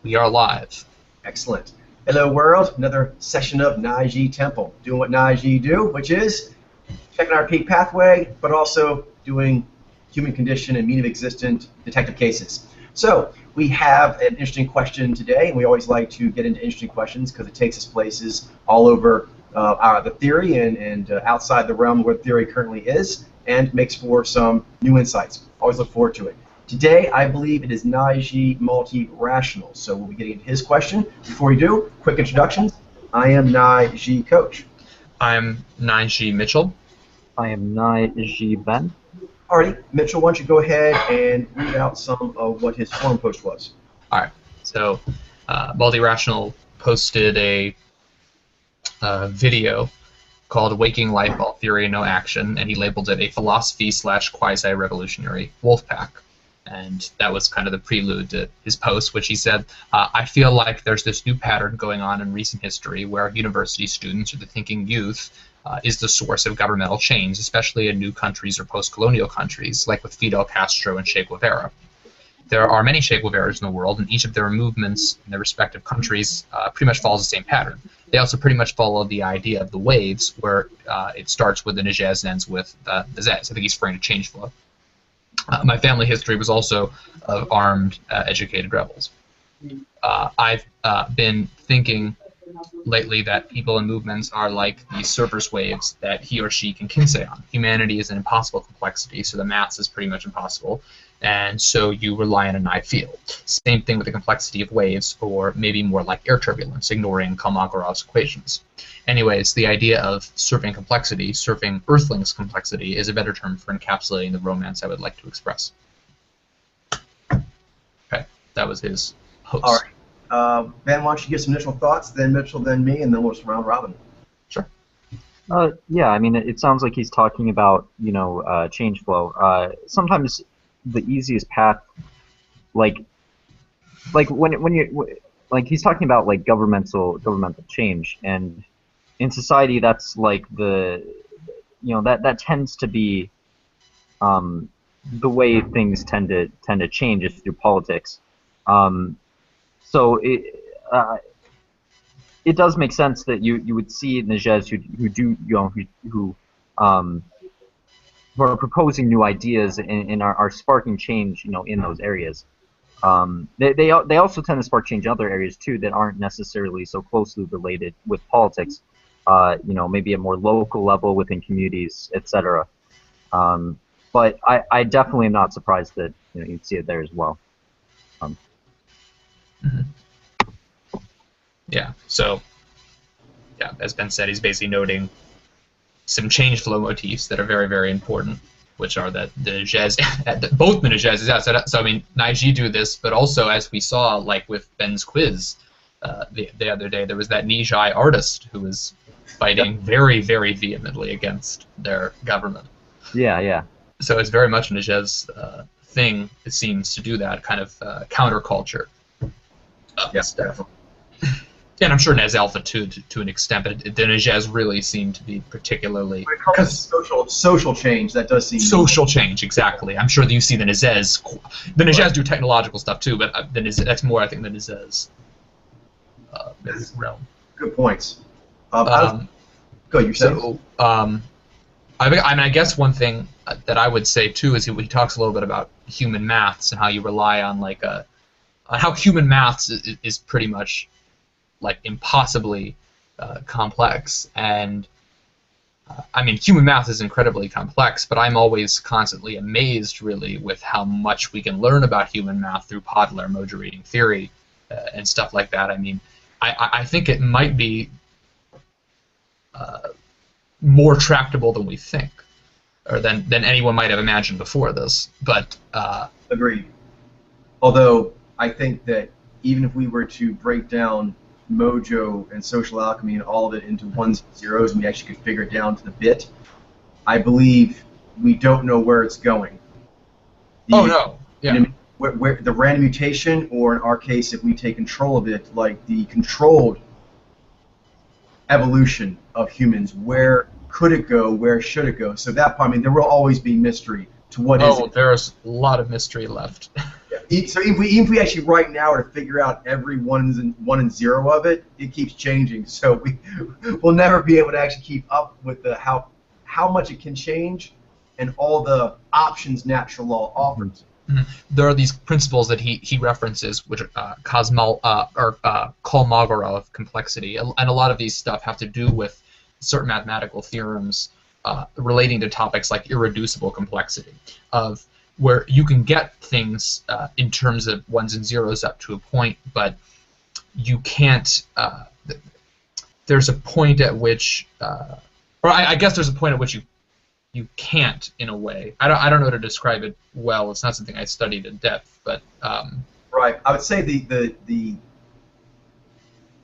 We are live. Excellent. Hello, world. Another session of Niji Temple. Doing what Niji do, which is checking our peak pathway, but also doing human condition and mean of existent detective cases. So we have an interesting question today, and we always like to get into interesting questions because it takes us places all over the theory and outside the realm where theory currently is, and makes for some new insights. Always look forward to it. Today, I believe it is Niji multi-rational. So we'll be getting into his question. Before we do, quick introductions. I am Niji Coach. I'm Niji Mitchell. I am Niji Ben. Alrighty, Mitchell, why don't you go ahead and read out some of what his forum post was. All right. So, Multi-Rational posted a video called "Waking Life: All Theory, No Action," and he labeled it a philosophy/quasi-revolutionary wolf pack. And that was kind of the prelude to his post, which he said, I feel like there's this new pattern going on in recent history where university students or the thinking youth is the source of governmental change, especially in new countries or post-colonial countries, like with Fidel Castro and Che Guevara. There are many Che Guevaras in the world, and each of their movements in their respective countries pretty much follows the same pattern. They also pretty much follow the idea of the waves, where it starts with the Nijez and ends with the Zez. I think he's referring to change flow. My family history was also of armed, educated rebels. I've been thinking lately that people and movements are like these surface waves that he or she can kinsey on. Humanity is an impossible complexity, so the maths is pretty much impossible, and so you rely on a naive field. Same thing with the complexity of waves, or maybe more like air turbulence, ignoring Kolmogorov's equations. Anyways, the idea of surfing complexity, surfing Earthling's complexity, is a better term for encapsulating the romance I would like to express. Okay, that was his post. All right. Ben, why don't you give some initial thoughts, then Mitchell, then me, and then we'll just round robin. Sure. Yeah, I mean, it sounds like he's talking about, change flow. Sometimes the easiest path, like when you he's talking about like governmental change, and in society that's like that tends to be the way things tend to change is through politics. So it does make sense that you would see Nijez who are proposing new ideas and are sparking change, in those areas. They also tend to spark change in other areas too that aren't necessarily so closely related with politics. Maybe a more local level within communities, etc. But I definitely am not surprised that you'd see it there as well. Mm-hmm. Yeah, so, yeah, as Ben said, he's basically noting some change flow motifs that are very, very important, which are that the Nijez, both the Nijez, so I mean, Niji do this, but also, as we saw, like with Ben's quiz the other day, there was that Niji artist who was fighting very, very vehemently against their government. Yeah. So it's very much a Nijez thing, it seems, to do that kind of counterculture. Yes, definitely. And I'm sure Nez Alpha too, to an extent, but the Nijez really seem to be particularly... When it comes to social change, that does seem... Social change, exactly. I'm sure that you see the Nijez... The Nijez do technological stuff too, but that's more, I think, the Nijez realm. Good points. Go, you said. So, I guess one thing that I would say too is he talks a little bit about human maths and how you rely on how human maths is pretty much like impossibly complex, and I mean human math is incredibly complex, but I'm always constantly amazed really with how much we can learn about human math through Podler emoji reading theory and stuff like that. I mean, I think it might be more tractable than we think, or than anyone might have imagined before this, but Agreed. Although I think that even if we were to break down Mojo and Social Alchemy and all of it into ones and zeros, and we actually could figure it down to the bit, I believe we don't know where it's going. Oh no! Yeah. Where the random mutation, or in our case, if we take control of it, like the controlled evolution of humans, where could it go? Where should it go? So that part, I mean, there will always be mystery to what is it. Oh, there's a lot of mystery left. Yeah. So even if we actually right now were to figure out every one and zero of it, it keeps changing. So we'll never be able to actually keep up with the how much it can change and all the options natural law offers. There are these principles that he references, which are Kolmogorov complexity, and a lot of these stuff have to do with certain mathematical theorems relating to topics like irreducible complexity, of where you can get things in terms of ones and zeros up to a point, but you can't. There's a point at which, or I guess there's a point at which you can't, in a way. I don't know how to describe it well. It's not something I studied in depth, but right. I would say the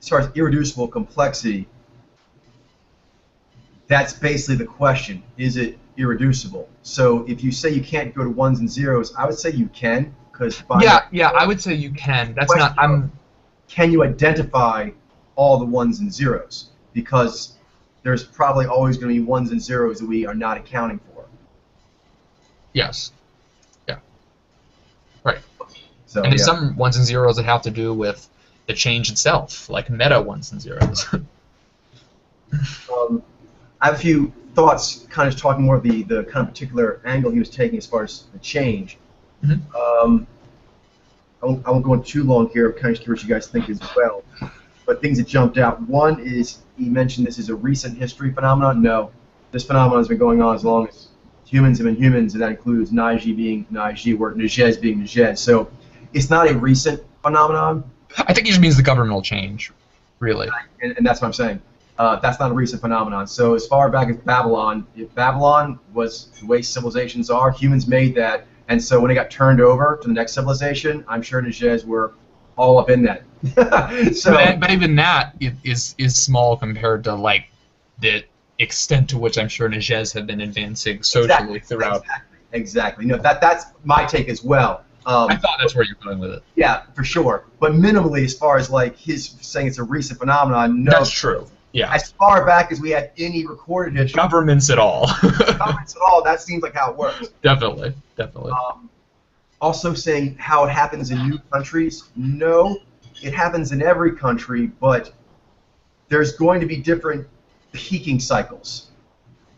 as far as irreducible complexity, that's basically the question. Is it irreducible? So if you say you can't go to ones and zeros, I would say you can, because yeah, I would say you can. That's not. Can you identify all the ones and zeros? Because there's probably always going to be ones and zeros that we are not accounting for. Yes. Yeah. Right. So, and there's some ones and zeros that have to do with the change itself, like meta ones and zeros. I have a few thoughts, kind of talking more of the kind of particular angle he was taking as far as the change. I won't go into too long here. I'm kind of curious what you guys think as well. But things that jumped out. One is he mentioned this is a recent history phenomenon. No, this phenomenon has been going on as long as humans have been humans, and that includes Naiji being Naiji, or Nijez being Nijez. So it's not a recent phenomenon. I think it just means the governmental change, really. And that's what I'm saying. That's not a recent phenomenon. So as far back as Babylon, if Babylon was the way civilizations are, humans made that, and so when it got turned over to the next civilization, I'm sure Nijez were all up in that. So, but even that is small compared to like the extent to which I'm sure Nijez have been advancing socially throughout. Exactly. No, that's my take as well. I thought that's where you're going with it. Yeah, for sure. But minimally, as far as like his saying it's a recent phenomenon, no. That's true. Yeah. As far back as we had any recorded history. Governments at all. Governments at all. That seems like how it works. Definitely. Also saying how it happens in new countries. No, it happens in every country, but there's going to be different peaking cycles.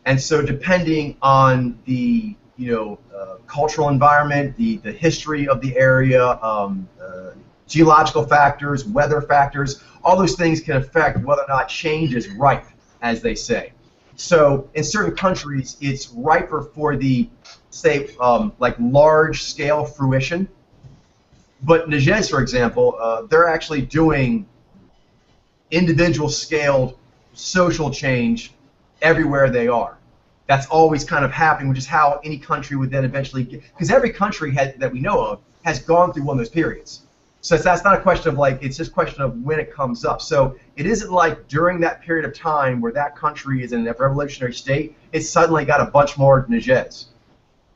And so depending on the cultural environment, the history of the area, geological factors, weather factors, all those things can affect whether or not change is ripe, as they say. So in certain countries, it's riper for the, say, like large-scale fruition. But Nijez, for example, they're actually doing individual-scaled social change everywhere they are. That's always kind of happening, which is how any country would then eventually get, because every country that we know of has gone through one of those periods. So that's not a question of like, it's just a question of when it comes up. So it isn't like during that period of time where that country is in a revolutionary state, it's suddenly got a bunch more Nijez.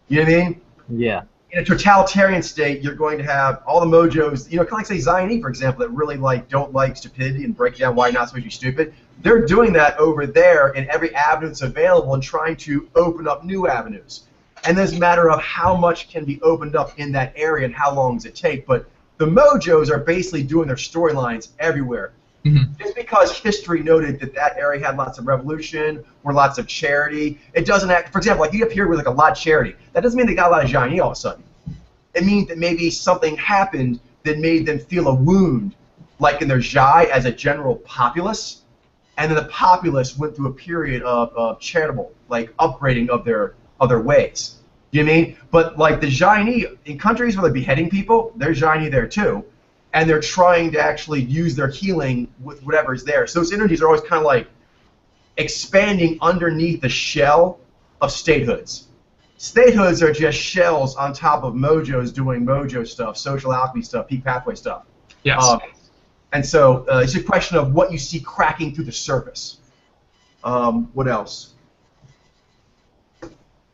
You know what I mean? Yeah. In a totalitarian state, you're going to have all the mojos, kind of like say Zionie, for example, that really don't like stupidity and break down why you're not supposed to be stupid. They're doing that over there in every avenue that's available and trying to open up new avenues. And there's a matter of how much can be opened up in that area and how long does it take. But the mojos are basically doing their storylines everywhere. Just because history noted that area had lots of revolution or lots of charity, it doesn't act. For example, like you up here with like a lot of charity, that doesn't mean they got a lot of Zionie all of a sudden. It means that maybe something happened that made them feel a wound, like in their Zhai as a general populace, and then the populace went through a period of charitable, like upgrading of their ways. You know what I mean? But like the Zionie in countries where they're beheading people, there's Zionie there too. And they're trying to actually use their healing with whatever is there. So those energies are always kind of like expanding underneath the shell of statehoods. Statehoods are just shells on top of mojos doing mojo stuff, social alchemy stuff, peak pathway stuff. Yes. And so it's a question of what you see cracking through the surface. What else?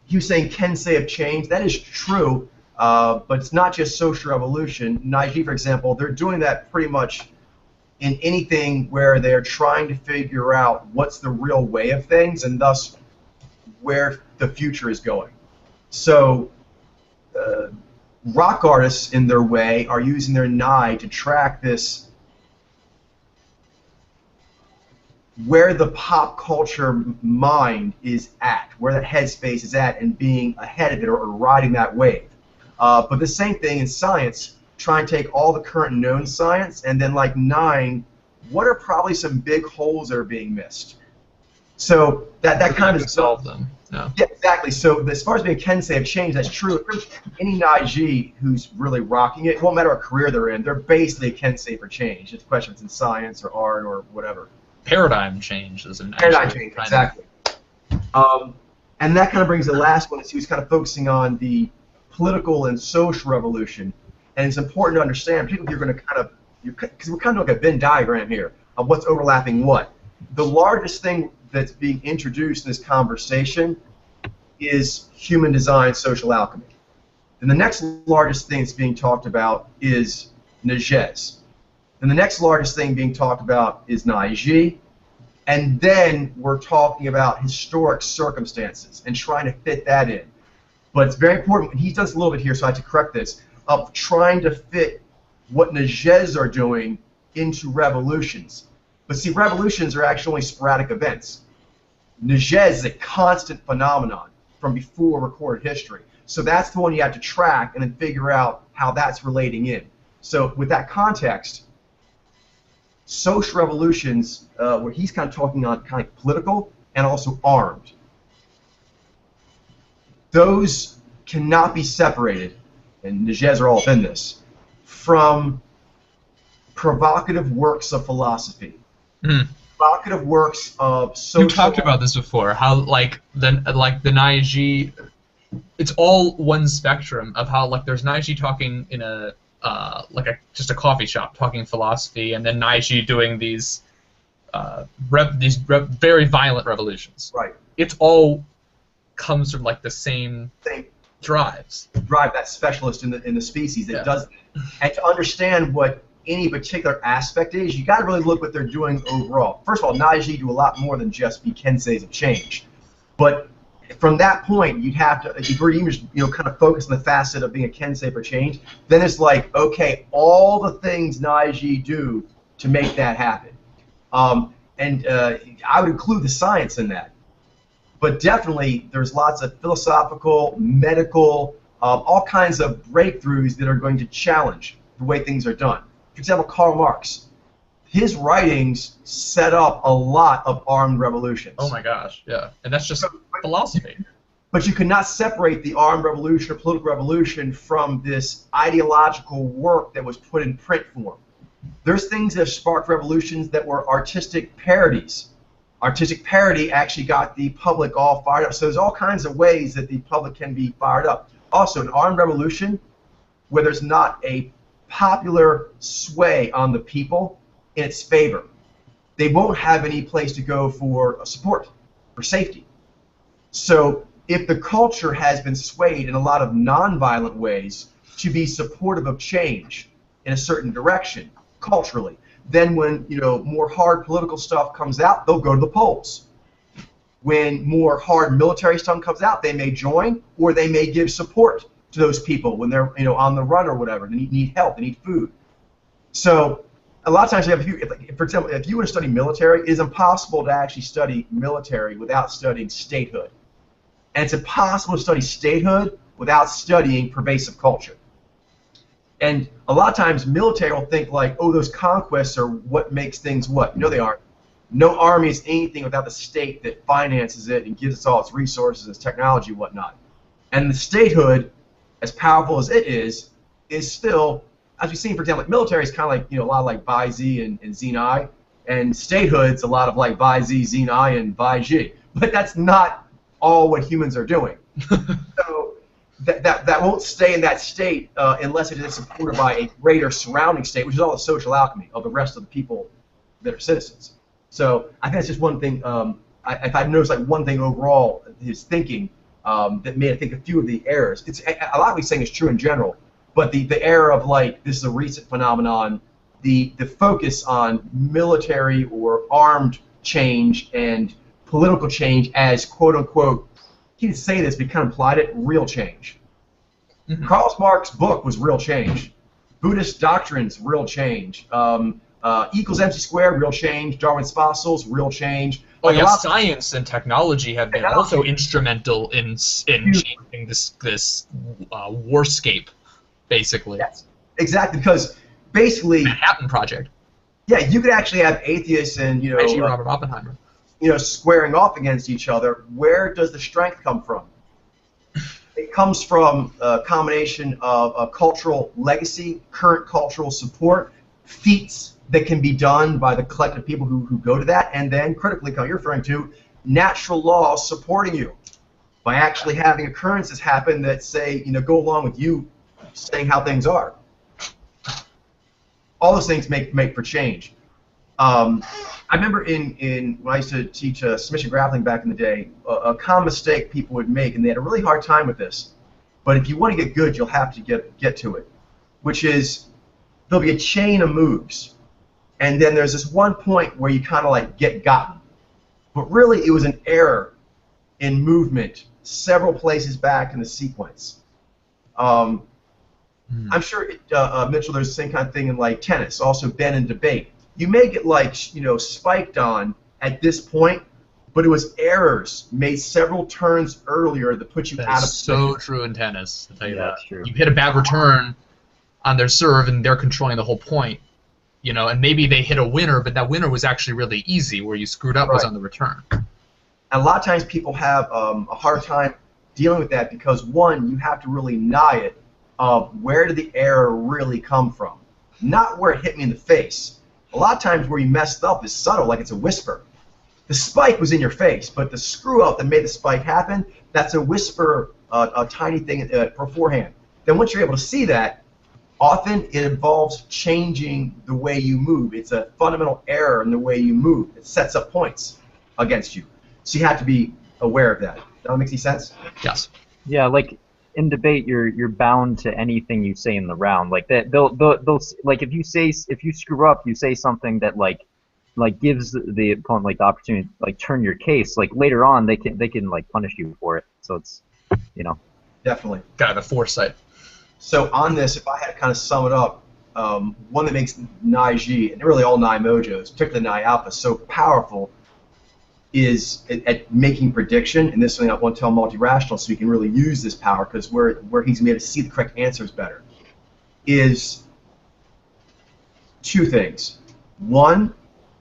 He was saying Kensei have changed. That is true. But it's not just social revolution. Naiji, for example, they're doing that pretty much in anything where they're trying to figure out what's the real way of things and thus where the future is going. So rock artists, in their way, are using their Nai to track this, where the pop culture mind is at, where that headspace is at, and being ahead of it or riding that wave. But the same thing in science, try and take all the current known science and then like what are probably some big holes that are being missed. So that kind of solve them. No. Yeah, exactly. So as far as being Kensei have changed, that's true. Any Naiji who's really rocking it, it won't matter what career they're in, they're basically a Kensei for change. It's a question if it's in science or art or whatever. Paradigm change is an paradigm change, exactly. And that kind of brings the last one, is he was kind of focusing on the political and social revolution. And it's important to understand, particularly if you're going to kind of, because we're kind of like a Venn diagram here of what's overlapping what. The largest thing that's being introduced in this conversation is human design social alchemy. And the next largest thing that's being talked about is Nijez. And the next largest thing being talked about is Naiji. And then we're talking about historic circumstances and trying to fit that in. But it's very important, he does a little bit here, so I have to correct this, of trying to fit what Nijez are doing into revolutions. But see, revolutions are actually only sporadic events. Nijez is a constant phenomenon from before recorded history. So that's the one you have to track and then figure out how that's relating in. So with that context, social revolutions, where he's kind of talking on kind of political and also armed, those cannot be separated, and Nijez are all in this, from provocative works of philosophy. Provocative works of social... You've talked about this before, how like the Naiji, it's all one spectrum of how like there's Naiji talking in a just a coffee shop talking philosophy, and then Naiji doing these very violent revolutions. Right. It's all comes from like the same drives. Drive, that specialist in the species that does that. And to understand what any particular aspect is, you got to really look what they're doing overall. First of all, Naiji do a lot more than just be Kenseis of change. But from that point, you'd have to, if you're even kind of focus on the facet of being a Kensei for change, then it's like, okay, all the things Naiji do to make that happen. I would include the science in that. But definitely, there's lots of philosophical, medical, all kinds of breakthroughs that are going to challenge the way things are done. For example, Karl Marx. His writings set up a lot of armed revolutions. Oh my gosh, yeah. And that's just philosophy. But you cannot separate the armed revolution or political revolution from this ideological work that was put in print form. There's things that have sparked revolutions that were artistic parodies. Artistic parody actually got the public all fired up. So there's all kinds of ways that the public can be fired up. Also, an armed revolution where there's not a popular sway on the people in its favor, they won't have any place to go for support, for safety. So if the culture has been swayed in a lot of nonviolent ways to be supportive of change in a certain direction culturally, then when more hard political stuff comes out, they'll go to the polls. When more hard military stuff comes out, they may join, or they may give support to those people when they're on the run or whatever. They need help, they need food. So a lot of times, for example, if you want to study military, it is impossible to actually study military without studying statehood. And it's impossible to study statehood without studying pervasive culture. And a lot of times, military will think like, oh, those conquests are what makes things what. No, they aren't. No army is anything without the state that finances it and gives us all its resources, its technology, whatnot. And the statehood, as powerful as it is still, as we've seen, for example, like military is kind of like, a lot of like Bai Zi and Xinai, and statehood's a lot of like Bai Zi, Xinai, and Bai Ji. But that's not all what humans are doing. So that won't stay in that state unless it is supported by a greater surrounding state, which is all the social alchemy of the rest of the people that are citizens. So I think that's just one thing. If I've noticed like one thing overall, his thinking that made I think a few of the errors. A lot of what he's saying is true in general, but the error of like this is a recent phenomenon, the focus on military or armed change and political change as quote unquote, he didn't say this, but he kind of implied it, real change. Karl Marx's book was real change. Buddhist doctrines, real change. Equals MC squared, real change. Darwin's fossils, real change. Oh yeah, science and technology have been also instrumental in changing this warscape, basically. Yes, exactly, because basically Manhattan Project. Yeah, you could actually have atheists and Robert Oppenheimer. Squaring off against each other. Where does the strength come from? It comes from a combination of a cultural legacy, current cultural support, feats that can be done by the collective people who go to that, and then critically, you're referring to natural laws supporting you by actually having occurrences happen that say, go along with you saying how things are. All those things make for change. I remember when I used to teach submission grappling back in the day, a common mistake people would make, and they had a really hard time with this, but if you want to get good, you'll have to get to it, which is there'll be a chain of moves, and then there's this one point where you kind of like get gotten. But really, it was an error in movement several places back in the sequence. I'm sure, Mitchell, there's the same kind of thing in like tennis, also been in debate. You may get like spiked on at this point, but it was errors made several turns earlier that put you out of so true in tennis, I'll tell you that. That's true. You hit a bad return on their serve, and they're controlling the whole point, and maybe they hit a winner, but that winner was actually really easy. Where you screwed up was on the return. And a lot of times people have a hard time dealing with that because, one, you have to really nigh it of where did the error really come from, not where it hit me in the face. A lot of times where you messed up is subtle, like it's a whisper. The spike was in your face, but the screw-up that made the spike happen, that's a whisper, a tiny thing beforehand. Then once you're able to see that, often it involves changing the way you move. It's a fundamental error in the way you move. It sets up points against you. So you have to be aware of that. Does that make any sense? Yes. Yeah, like in debate, you're bound to anything you say in the round. Like that, they'll like if you screw up, you say something that like gives the opponent like the opportunity to like turn your case. Like later on, they can like punish you for it. So it's Definitely. Got the foresight. So on this, if I had to kind of sum it up, one that makes Nai-Ji, and really all Nai Mojos, particularly Nai Alpha, so powerful is at making prediction, and this is something I want to tell multi-rational so he can really use this power, because where he's able to see the correct answers better, is two things. One,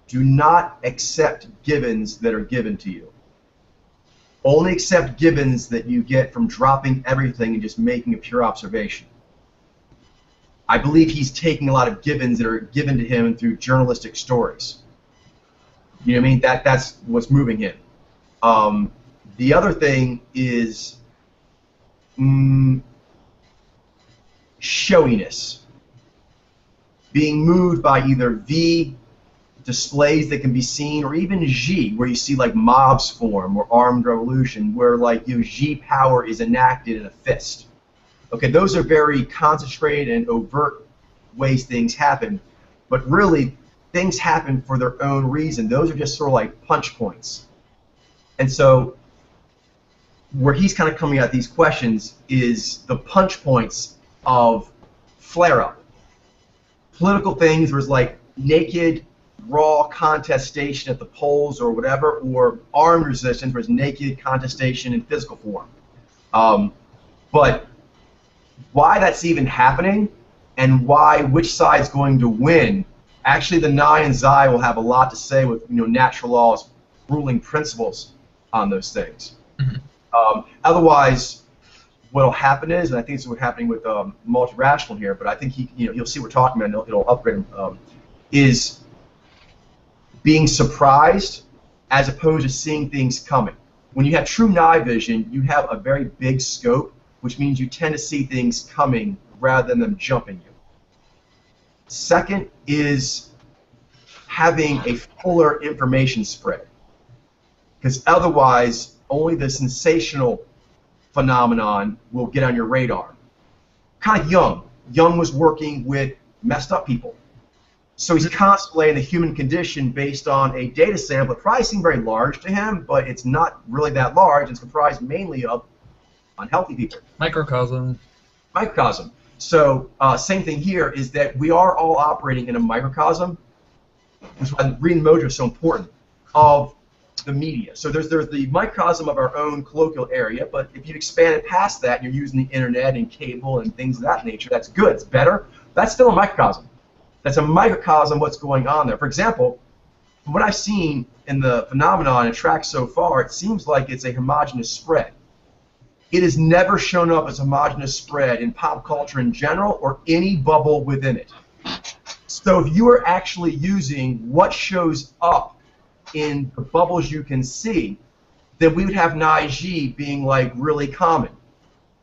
do not accept givens that are given to you. Only accept givens that you get from dropping everything and just making a pure observation. I believe he's taking a lot of givens that are given to him through journalistic stories. You know what I mean? That's what's moving him. The other thing is showiness. Being moved by either V, displays that can be seen, or even G, where you see like mobs form or armed revolution, where like G power is enacted in a fist. Okay, those are very concentrated and overt ways things happen, but really things happen for their own reason. Those are just sort of like punch points. And so where he's kind of coming at these questions is the punch points of flare-up. Political things where it's like naked, raw contestation at the polls or whatever, or armed resistance where it's naked contestation in physical form. But why that's even happening and which side's going to win, actually the Nai and Zai will have a lot to say with natural laws, ruling principles on those things. Mm-hmm. Otherwise, what'll happen is, and I think this is what's happening with multi-rational here, but I think you'll see what we're talking about, and it'll upgrade him, is being surprised as opposed to seeing things coming. When you have true Nai vision, you have a very big scope, which means you tend to see things coming rather than them jumping you. Second is having a fuller information spread, because otherwise only the sensational phenomenon will get on your radar. Kind of Jung. Jung was working with messed up people. So he's contemplating the human condition based on a data sample that probably seemed very large to him, but it's not really that large. It's comprised mainly of unhealthy people. Microcosm. Microcosm. So same thing here is that we are all operating in a microcosm, which is why reading Mojo is so important, of the media. So there's the microcosm of our own colloquial area, but if you expand it past that, you're using the internet and cable and things of that nature, that's good, it's better. That's still a microcosm. That's a microcosm of what's going on there. For example, from what I've seen in the phenomenon and tracks so far, it seems like it's a homogeneous spread. It has never shown up as a homogeneous spread in pop culture in general or any bubble within it. So if you are actually using what shows up in the bubbles you can see, then we would have Naiji being like really common.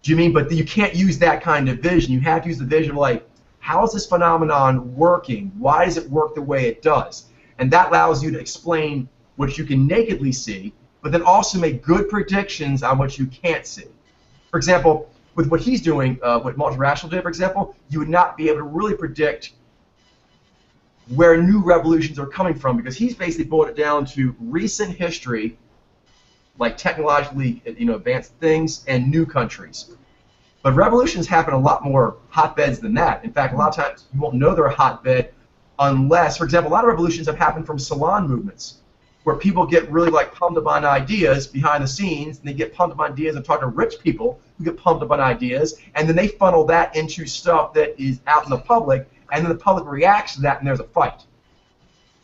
Do you mean? But you can't use that kind of vision. You have to use the vision of like, how is this phenomenon working? Why does it work the way it does? And that allows you to explain what you can nakedly see, but then also make good predictions on what you can't see. For example, with what he's doing, what Multirational did, for example, you would not be able to really predict where new revolutions are coming from, because he's basically boiled it down to recent history, like technologically advanced things, and new countries. But revolutions happen a lot more hotbeds than that. In fact, a lot of times you won't know they're a hotbed unless, for example, a lot of revolutions have happened from salon movements, where people get really like pumped up on ideas behind the scenes, and they get pumped up on ideas and talk to rich people who get pumped up on ideas, and then they funnel that into stuff that is out in the public, and then the public reacts to that, and there's a fight.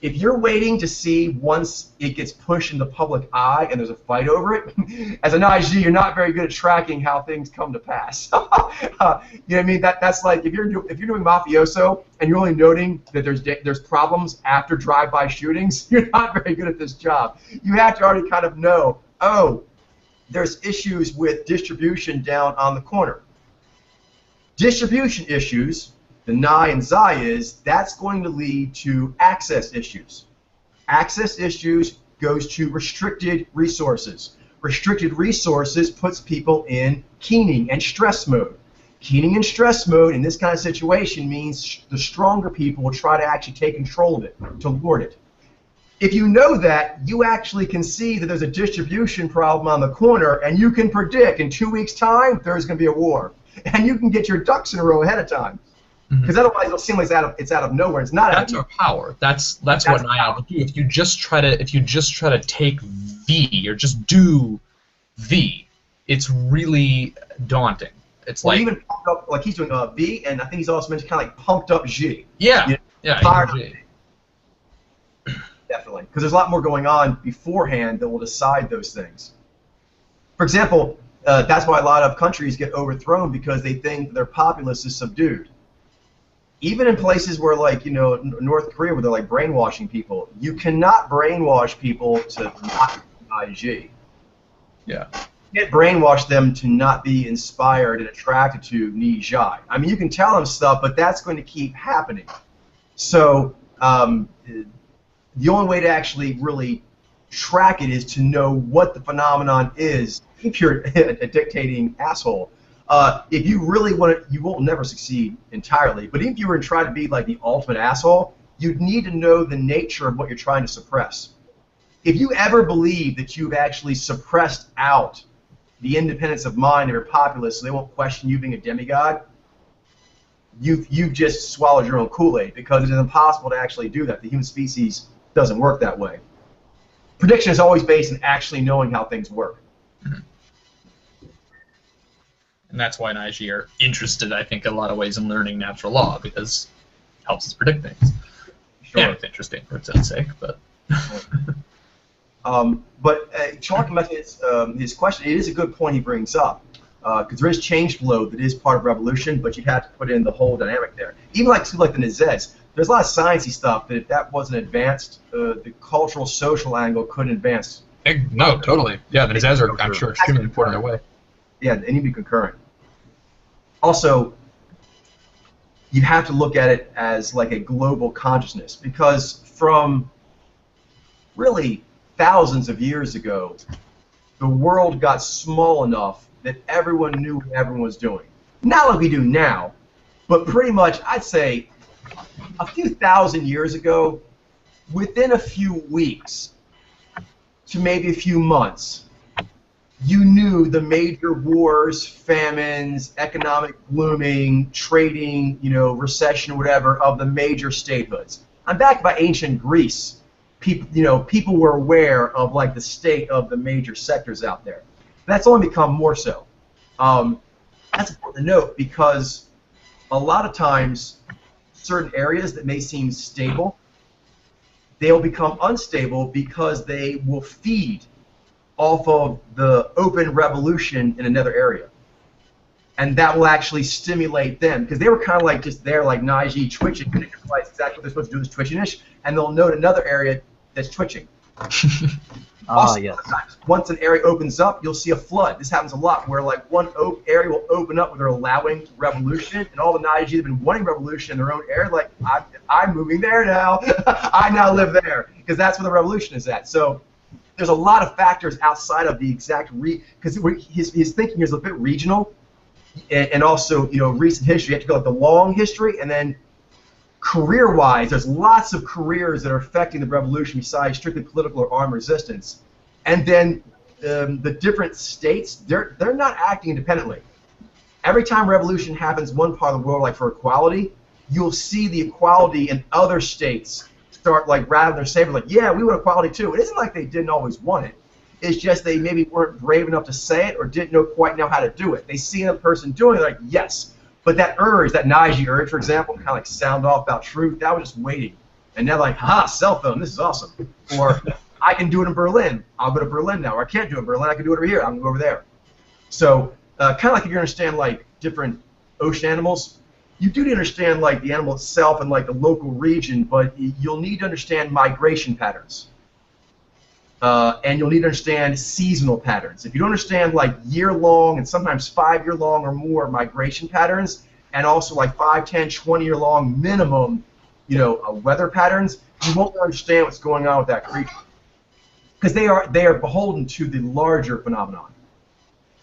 If you're waiting to see once it gets pushed in the public eye and there's a fight over it, as an IG, you're not very good at tracking how things come to pass. You know what I mean? That's like if you're doing mafioso and you're only noting that there's problems after drive-by shootings, you're not very good at this job. You have to already kind of know, oh, there's issues with distribution down on the corner. Distribution issues, the Nye and Zai is, that's going to lead to access issues. Access issues goes to restricted resources. Restricted resources puts people in keening and stress mode. Keening and stress mode in this kind of situation means the stronger people will try to actually take control of it, to lord it. If you know that, you actually can see that there's a distribution problem on the corner, and you can predict in 2 weeks' time there's going to be a war. And you can get your ducks in a row ahead of time. Because otherwise it'll seem like it's out of nowhere. It's not. That's our power. That's what Niall will do. If you just try to take V or just do V, it's really daunting. It's well, like even pumped up, like he's doing V, and I think he's also mentioned kind of like pumped up G. Yeah, you know, yeah, G. Definitely, because there's a lot more going on beforehand that will decide those things. For example, that's why a lot of countries get overthrown, because they think their populace is subdued. Even in places where, like, North Korea, where they're like brainwashing people, you cannot brainwash people to not be IG. Yeah. You can't brainwash them to not be inspired and attracted to Nijai. I mean, you can tell them stuff, but that's going to keep happening. So the only way to actually really track it is to know what the phenomenon is if you're a dictating asshole. If you really want it, you won't never succeed entirely. But if you were to try to be like the ultimate asshole, you'd need to know the nature of what you're trying to suppress. If you ever believe that you've actually suppressed out the independence of mind of your populace so they won't question you being a demigod, you've just swallowed your own Kool-Aid, because it is impossible to actually do that. The human species doesn't work that way. Prediction is always based on actually knowing how things work. And that's why Naiji are interested, I think, in a lot of ways in learning natural law, because it helps us predict things. Sure. Yeah, it's interesting for its own sake, but... talking about his question, it is a good point he brings up, because there is change flow that is part of revolution, but you have to put in the whole dynamic there. Even like the Nizez, there's a lot of sciencey stuff that if that wasn't advanced, the cultural, social angle couldn't advance. No, totally. Yeah, the Nizez are, I'm sure, extremely important in their way. Yeah, they need to be concurrent. Also, you have to look at it as like a global consciousness, because from really thousands of years ago, the world got small enough that everyone knew what everyone was doing. Not like we do now, but pretty much, I'd say, a few thousand years ago, within a few weeks to maybe a few months, you knew the major wars, famines, economic blooming, trading, recession, whatever, of the major statehoods. I'm back by ancient Greece. People were aware of like the state of the major sectors out there. That's only become more so. That's important to note because a lot of times certain areas that may seem stable, they'll become unstable because they will feed off of the open revolution in another area. And that will actually stimulate them because they were kind of like just there like Najee twitching, and they realize exactly what they're supposed to do is twitching-ish, and they'll note another area that's twitching. Also, yes. Once an area opens up, you'll see a flood. This happens a lot where like one area will open up where they're allowing revolution, and all the Najee have been wanting revolution in their own area, like, I'm moving there now. I now live there because that's where the revolution is at. So there's a lot of factors outside of the exact because his thinking is a bit regional, and also recent history. You have to go with the long history, and then career-wise, there's lots of careers that are affecting the revolution besides strictly political or armed resistance. And then the different states, they're not acting independently. Every time revolution happens one part of the world, like for equality, you'll see the equality in other states start like rather than saying like, yeah, we want equality too. It isn't like they didn't always want it. It's just they maybe weren't brave enough to say it or didn't quite know how to do it. They see another person doing it, like, yes. But that urge, that Najee urge, for example, kind of like sound off about truth, that was just waiting. And they're like, ha, cell phone, this is awesome. Or I can do it in Berlin. I'll go to Berlin now. Or I can't do it in Berlin. I can do it over here. I'm going to go over there. So kind of like if you understand like different ocean animals, you do need to understand like the animal itself and like the local region, but you'll need to understand migration patterns. And you'll need to understand seasonal patterns. If you don't understand like year-long and sometimes 5-year-long or more migration patterns, and also like 5, 10, 20-year-long minimum, weather patterns, you won't understand what's going on with that creature, because they are beholden to the larger phenomenon,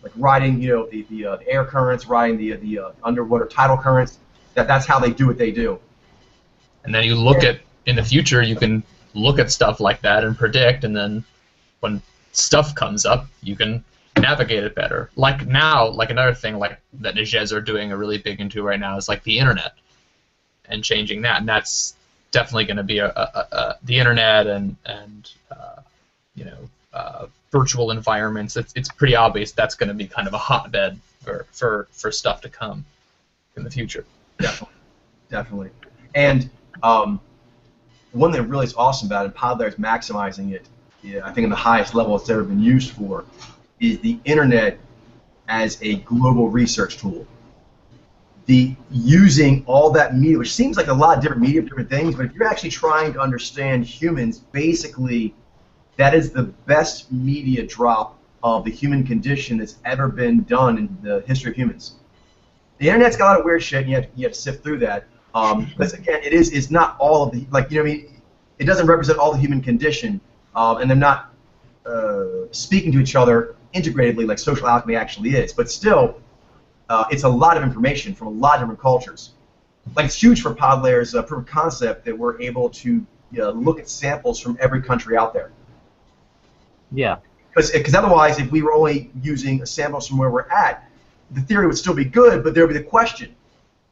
like riding the air currents, riding the underwater tidal currents. That's how they do what they do. And then you look at in the future, you can look at stuff like that and predict, and then when stuff comes up, you can navigate it better. Like now, like another thing like that Nijez are doing a really big into right now is like the internet and changing that, and that's definitely going to be the internet and virtual environments. It's pretty obvious that's going to be kind of a hotbed for stuff to come in the future. Definitely. And one thing that really is awesome about it, Podlair is maximizing it, I think in the highest level it's ever been used for, is the internet as a global research tool. Using all that media, which seems like a lot of different media, different things, but if you're actually trying to understand humans, basically that is the best media drop of the human condition that's ever been done in the history of humans. The internet's got a lot of weird shit, and you have to sift through that. Because again, it's not all of the it doesn't represent all the human condition, and they're not speaking to each other integratedly like social alchemy actually is. But still, it's a lot of information from a lot of different cultures. Like it's huge for Podlair's proof of concept that we're able to look at samples from every country out there. Yeah. Because otherwise, if we were only using samples from where we're at, the theory would still be good, but there would be the question.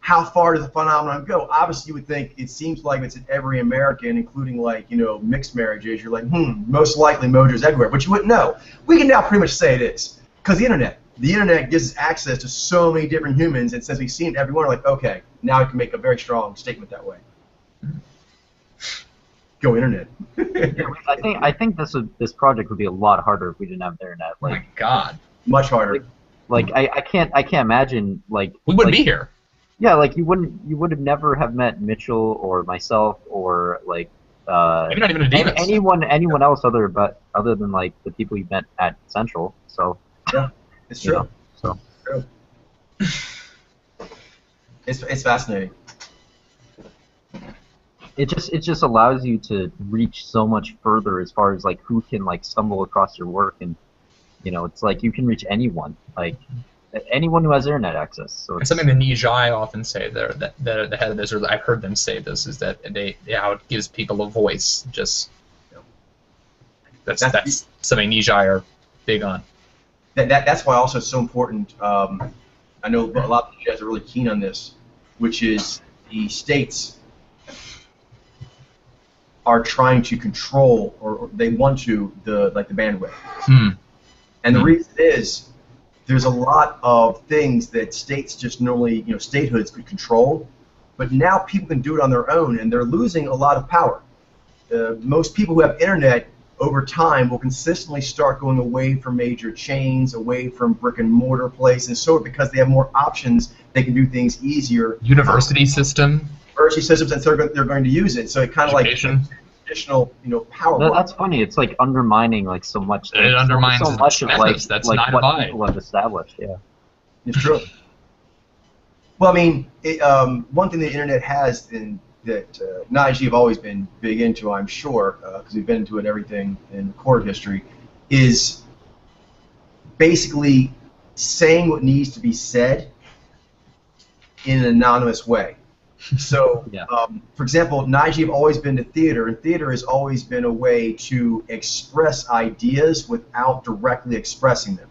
How far does the phenomenon go? Obviously, you would think it seems like it's in every American, including like mixed marriages. You're like, most likely Mojo's everywhere, but you wouldn't know. We can now pretty much say it is because the internet gives us access to so many different humans, and since we've seen it everywhere, like okay, now we can make a very strong statement that way. Go internet. Yeah, I think this project would be a lot harder if we didn't have the internet. Like, oh my God, much harder. Like I can't imagine like we wouldn't be here. Yeah, like you would have never have met Mitchell or myself or like maybe not even a Davis. anyone else other than like the people you met at Central. So yeah, it's true. So it's fascinating. It just allows you to reach so much further as far as like who can like stumble across your work, and it's like you can reach anyone, like anyone who has internet access. So it's something the Nijai often say there, that the head of this, or I've heard them say this, is that how it gives people a voice. Just that's something Nijai are big on. that's why also it's so important. I know a lot of you guys are really keen on this, which is the states are trying to control, or they want to, the bandwidth. And the reason is there's a lot of things that states just normally, statehoods could control, but now people can do it on their own, and they're losing a lot of power. Most people who have internet over time will consistently start going away from major chains, away from brick and mortar places, because they have more options, they can do things easier. University systems, and so they're going to use it. So it kind of like additional, power. No, that's funny. It's like undermining like so much. It undermines so much of like that's like what divide. people have established. Yeah. It's true. Well, I mean, one thing the internet has that Nige have always been big into, I'm sure, because we've been into it everything in recorded history, is basically saying what needs to be said in an anonymous way. So, for example, Nige have always been to theater, and theater has always been a way to express ideas without directly expressing them.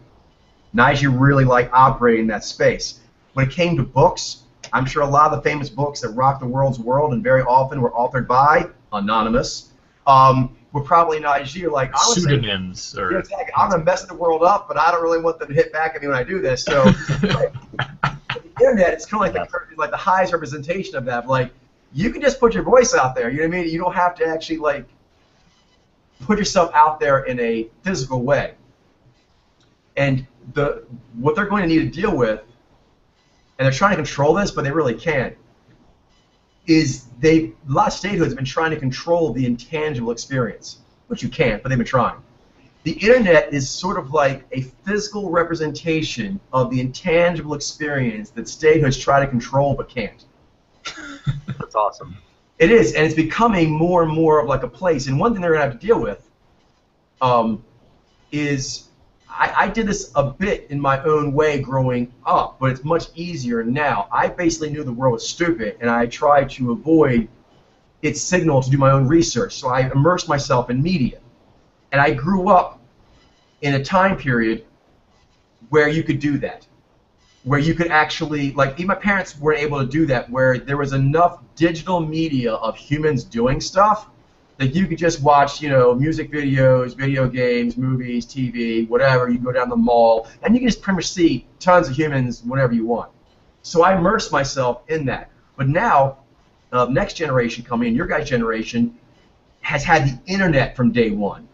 Nige really liked operating in that space. When it came to books, I'm sure a lot of the famous books that rocked the world's world and very often were authored by anonymous were probably Nige like, honestly, pseudonyms. Yeah, exactly. I'm going to mess the world up, but I don't really want them to hit back at me when I do this. So the internet, it's kind of like the highest representation of that. Like, you can just put your voice out there. You know what I mean? You don't have to actually like put yourself out there in a physical way. And what they're going to need to deal with, and they're trying to control this, but they really can't, is a lot of statehoods have been trying to control the intangible experience, which you can't, but they've been trying. The internet is sort of like a physical representation of the intangible experience that statehoods try to control but can't. That's awesome. It is, and it's becoming more and more of like a place. And one thing they're going to have to deal with is, I did this a bit in my own way growing up, but it's much easier now. I basically knew the world was stupid, and I tried to avoid its signal to do my own research. So I immersed myself in media. And I grew up in a time period where you could do that, where you could actually, like, even my parents weren't able to do that, where there was enough digital media of humans doing stuff that you could just watch, music videos, video games, movies, TV, whatever. You go down the mall, and you can just pretty much see tons of humans whenever you want. So I immersed myself in that. But now, next generation coming in, your guys' generation, has had the internet from day one.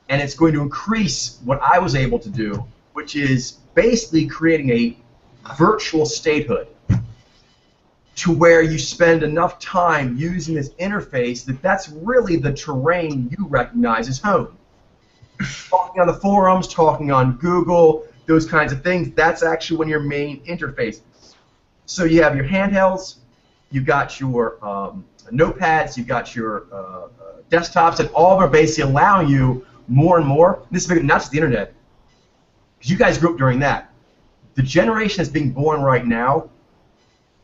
And it's going to increase what I was able to do, which is basically creating a virtual statehood, to where you spend enough time using this interface that's really the terrain you recognize as home. Talking on the forums, talking on Google, those kinds of things, that's actually one of your main interfaces. So you have your handhelds, you've got your notepads, you've got your desktops, and all of them are basically allowing you more and more. This is not just the internet, because you guys grew up during that. The generation that's being born right now,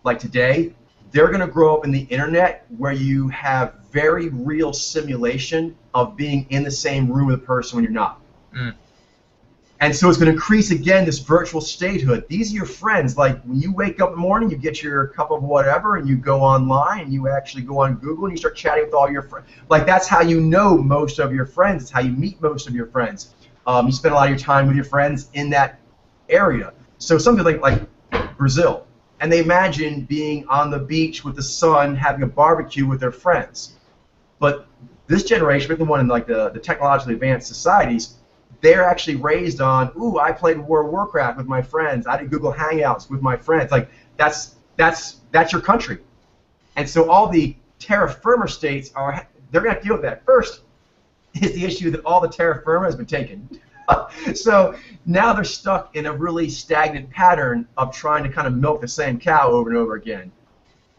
like today, they're going to grow up in the internet where you have very real simulation of being in the same room with a person when you're not. And so it's going to increase again this virtual statehood. These are your friends. Like when you wake up in the morning, you get your cup of whatever, and you go online, and you actually go on Google, and you start chatting with all your friends. Like that's how you know most of your friends. It's how you meet most of your friends. You spend a lot of your time with your friends in that area. So something like Brazil. And they imagine being on the beach with the sun, having a barbecue with their friends. But this generation, the one in like the technologically advanced societies, they're actually raised on, ooh, I played World of Warcraft with my friends. I did Google Hangouts with my friends. Like that's your country. And so all the terra firma states they're going to deal with that. First is the issue that all the terra firma has been taken. So now they're stuck in a really stagnant pattern of trying to kind of milk the same cow over and over again.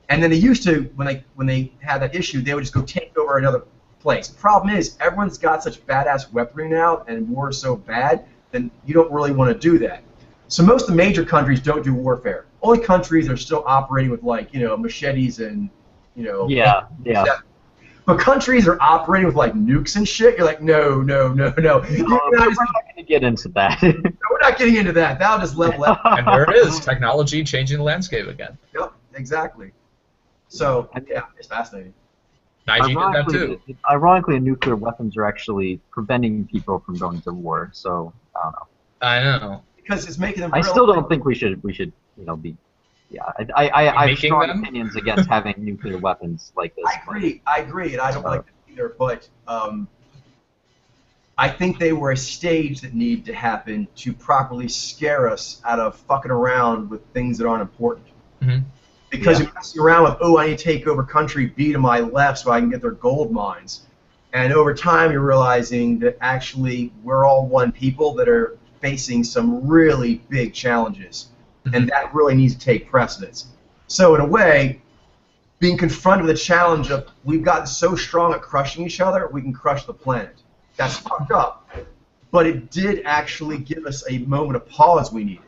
And then they used to, when they had that issue, they would just go take over another place. The problem is everyone's got such badass weaponry now, and war is so bad, then you don't really want to do that. So most of the major countries don't do warfare. Only countries are still operating with machetes and Yeah. But countries are operating with like nukes and shit. You're like, no. We're not going to get into that. We're not getting into that. That'll just level out. And there it is, technology changing the landscape again. Yep, exactly. So, yeah, it's fascinating. Nige did that too. Ironically, nuclear weapons are actually preventing people from going to war. So I don't know. I know. Because it's making them. I still don't think we should be. Yeah, I have strong opinions against having nuclear weapons like this. I agree, and I don't like them either. But I think they were a stage that needed to happen to properly scare us out of fucking around with things that aren't important. Mm-hmm. Because you're messing around with, oh, I need to take over country B to my left so I can get their gold mines. And over time, you're realizing that actually we're all one people that are facing some really big challenges. And that really needs to take precedence. So in a way, being confronted with the challenge of we've gotten so strong at crushing each other, we can crush the planet. That's fucked up. But it did actually give us a moment of pause we needed.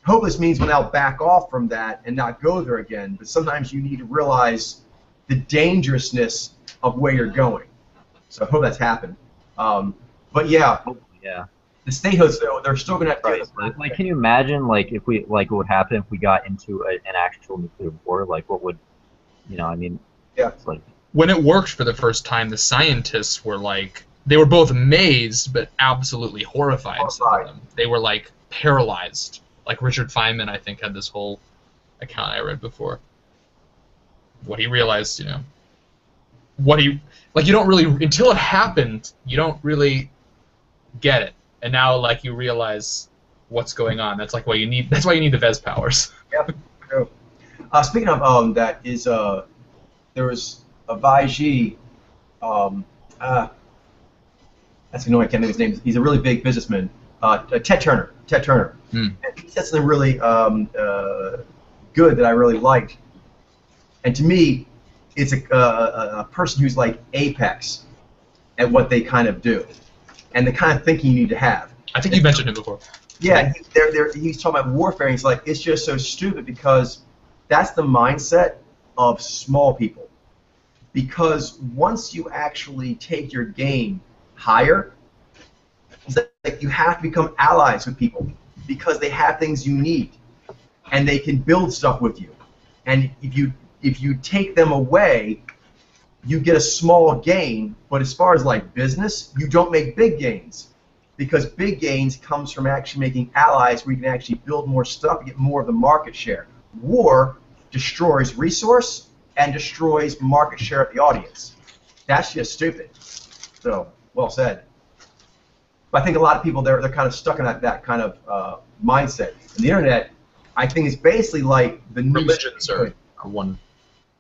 Hope this means we'll now back off from that and not go there again. But sometimes you need to realize the dangerousness of where you're going. So I hope that's happened. But yeah. The statehoods, though, they're still going to have to do this. Like, can you imagine, like, if we, like, what would happen if we got into an actual nuclear war? Like, what would, I mean, it's like... When it worked for the first time, the scientists were, like, they were both amazed, but absolutely horrified. They were, like, paralyzed. Like, Richard Feynman, I think, had this whole account I read before. What he realized, you don't really, until it happened, you don't really get it. And now, like, you realize what's going on. That's like why you need. That's why you need the Vez powers. Yep. Speaking of that, is there was a Vaiji. That's annoying. I can't think of his name. He's a really big businessman. Ted Turner. And he said something really good that I really liked. And to me, it's a person who's like apex at what they kind of do. And the kind of thinking you need to have. I think you mentioned him before. Yeah, he's talking about warfare, and he's like, it's just so stupid because that's the mindset of small people. Because once you actually take your game higher, it's like you have to become allies with people because they have things you need, and they can build stuff with you. And if you take them away, you get a small gain, but as far as like business, you don't make big gains. Because big gains comes from actually making allies where you can actually build more stuff and get more of the market share. War destroys resource and destroys market share of the audience. That's just stupid. So, well said. But I think a lot of people, they're kind of stuck in that kind of mindset. And the internet, I think, is basically like the new... Religions are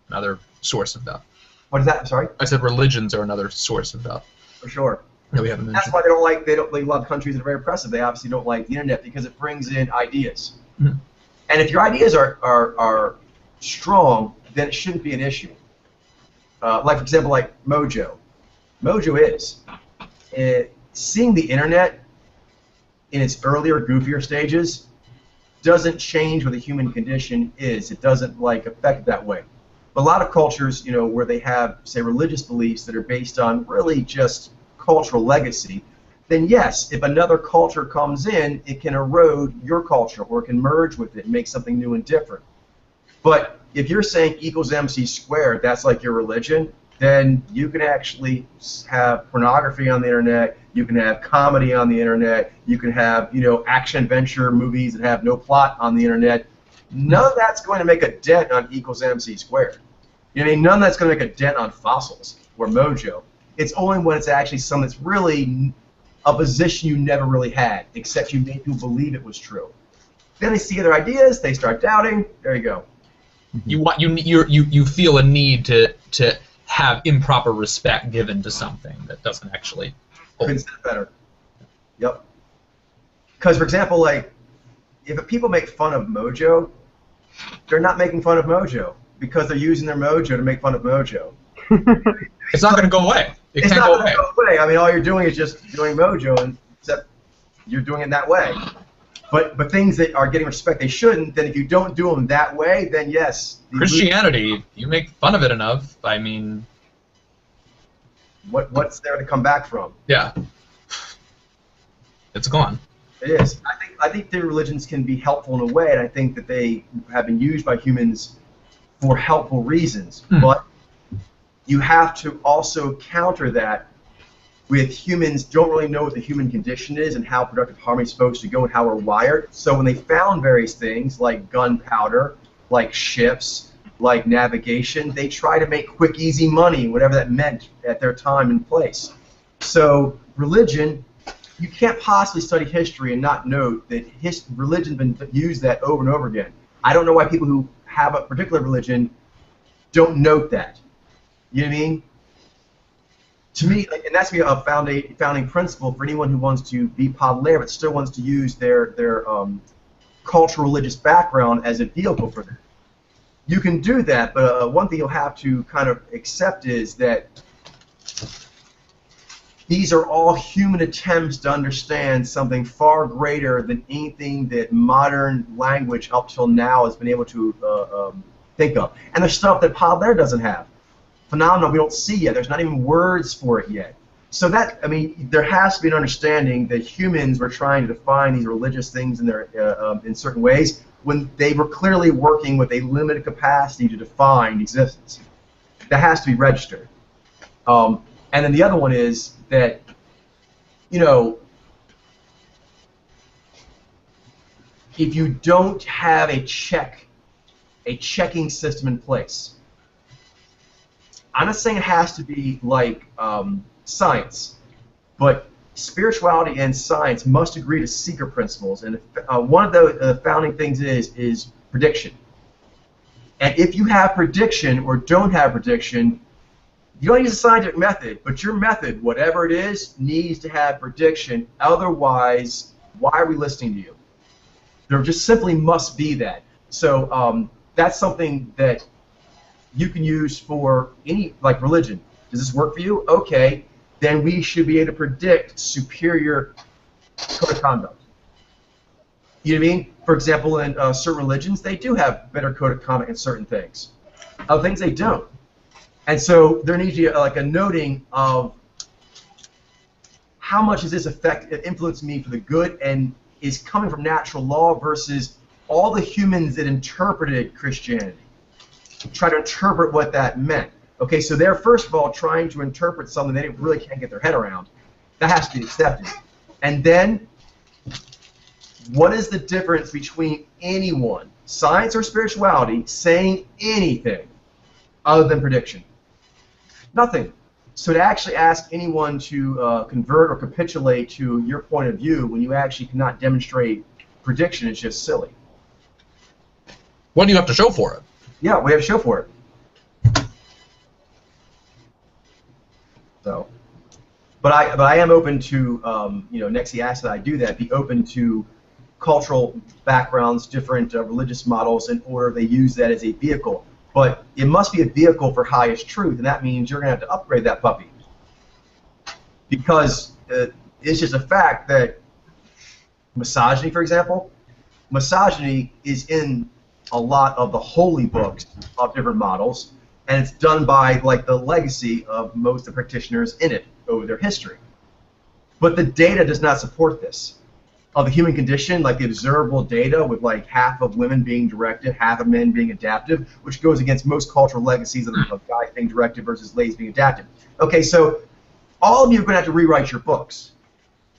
another source of that. What is that? I'm sorry? I said religions are another source of that. For sure. that we haven't mentioned. That's why they love countries that are very oppressive. They obviously don't like the internet because it brings in ideas. Mm-hmm. And if your ideas are strong, then it shouldn't be an issue. Like, for example, like Mojo. Mojo is. Seeing the internet in its earlier, goofier stages doesn't change what the human condition is. It doesn't, like, affect it that way. But a lot of cultures, you know, where they have, say, religious beliefs that are based on really just cultural legacy, then yes, if another culture comes in, it can erode your culture or it can merge with it and make something new and different. But if you're saying equals MC squared, that's like your religion, then you can actually have pornography on the internet, you can have comedy on the internet, you can have, you know, action-adventure movies that have no plot on the internet. None of that's going to make a dent on equals MC squared. You know what I mean? None of that's going to make a dent on Fossils or Mojo. It's only when it's actually something that's really a position you never really had, except you made people believe it was true. Then they see other ideas, they start doubting. There you go. You feel a need to have improper respect given to something that doesn't actually hold. Couldn't say it better. Yep. Because, for example, like, if people make fun of Mojo, they're not making fun of Mojo because they're using their Mojo to make fun of Mojo. It's not going to go away. It can't go away. Go away. I mean, all you're doing is just doing Mojo, and except you're doing it that way. But things that are getting respect they shouldn't, then if you don't do them that way, then yes. Christianity, you make fun of it enough, I mean, What's there to come back from? Yeah. It's gone. It is. I think the religions can be helpful in a way, and I think that they have been used by humans for helpful reasons. But you have to also counter that with humans don't really know what the human condition is and how productive harmony is supposed to go and how we're wired. So when they found various things like gunpowder, like ships, like navigation, they try to make quick, easy money, whatever that meant at their time and place. So religion, you can't possibly study history and not note that religion's been used that over and over again. I don't know why people who have a particular religion don't note that. You know what I mean? To me, and that's a founding principle for anyone who wants to be Baudelaire but still wants to use their cultural religious background as a vehicle for that. You can do that, but one thing you'll have to kind of accept is that these are all human attempts to understand something far greater than anything that modern language up till now has been able to think of. And there's stuff that Baudelaire doesn't have. Phenomena we don't see yet. There's not even words for it yet. So that, I mean, there has to be an understanding that humans were trying to define these religious things in in certain ways when they were clearly working with a limited capacity to define existence. That has to be registered. And then the other one is that, you know, if you don't have a checking system in place, I'm not saying it has to be like science, but spirituality and science must agree to secret principles, and one of the founding things is prediction. And if you have prediction or don't have prediction, you don't use a scientific method, but your method, whatever it is, needs to have prediction. Otherwise, why are we listening to you? There just simply must be that. So that's something that you can use for any, like religion. Does this work for you? Okay, then we should be able to predict superior code of conduct. You know what I mean? For example, in certain religions, they do have better code of conduct in certain things. Other things they don't. And so there needs to be like a noting of how much does this influence me for the good and is coming from natural law versus all the humans that interpreted Christianity. Try to interpret what that meant. Okay, so they're first of all trying to interpret something they really can't get their head around. That has to be accepted. And then, what is the difference between anyone, science or spirituality, saying anything other than prediction? Nothing. So to actually ask anyone to convert or capitulate to your point of view when you actually cannot demonstrate prediction is just silly. What do you have to show for it? Yeah, we have to show for it. So, but I am open to you know, next he asked that I do that, be open to cultural backgrounds, different religious models in order they use that as a vehicle. But it must be a vehicle for highest truth, and that means you're going to have to upgrade that puppy. Because it's just a fact that misogyny, for example, misogyny is in a lot of the holy books of different models, and it's done by like the legacy of most of the practitioners in it over their history. But the data does not support this. Of the human condition, like the observable data with like half of women being directed, half of men being adaptive, which goes against most cultural legacies of guys being directed versus ladies being adaptive. Okay, so all of you are going to have to rewrite your books.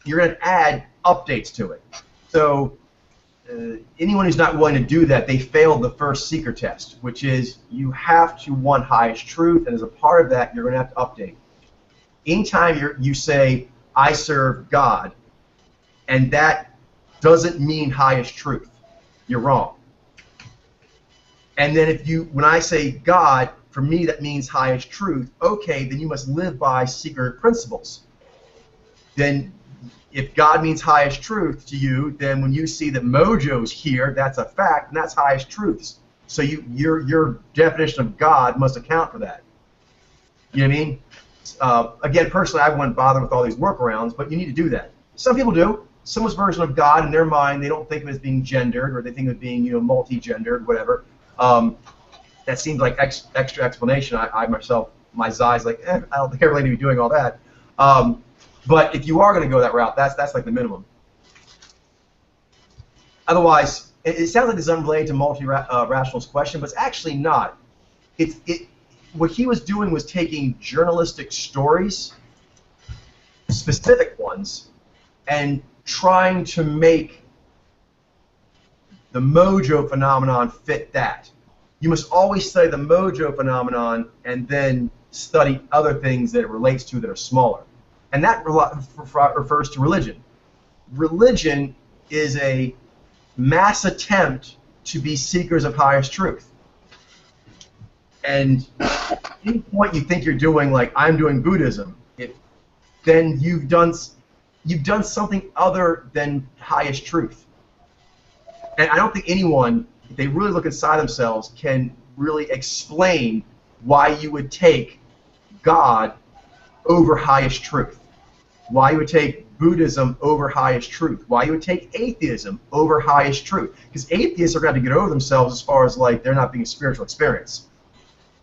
You're going to add updates to it. So anyone who's not willing to do that, they failed the first seeker test, which is you have to want highest truth, and as a part of that, you're going to have to update. Anytime you say, I serve God, and that doesn't mean highest truth, you're wrong. And then when I say God, for me that means highest truth, okay, then you must live by secret principles. Then if God means highest truth to you, then when you see that Mojo's here, that's a fact, and that's highest truths. So your definition of God must account for that. You know what I mean? Again, personally, I wouldn't bother with all these workarounds, but you need to do that. Some people do. Someone's version of God in their mind, they don't think of it as being gendered, or they think of it being, you know, multi-gendered, whatever. That seems like extra explanation. I myself my Zai's like, I don't think I really need to be doing all that. But if you are going to go that route, that's like the minimum. Otherwise, it sounds like it's unrelated to multi-rationalist question, but it's actually not. What he was doing was taking journalistic stories, specific ones, and trying to make the mojo phenomenon fit that. You must always study the mojo phenomenon and then study other things that it relates to that are smaller. And that refers to religion. Religion is a mass attempt to be seekers of highest truth. And at any point you think you're doing like I'm doing Buddhism, then you've done something other than highest truth. And I don't think anyone, if they really look inside themselves, can really explain why you would take God over highest truth, why you would take Buddhism over highest truth, why you would take atheism over highest truth. Because atheists are going to get over themselves as far as like there not being a spiritual experience.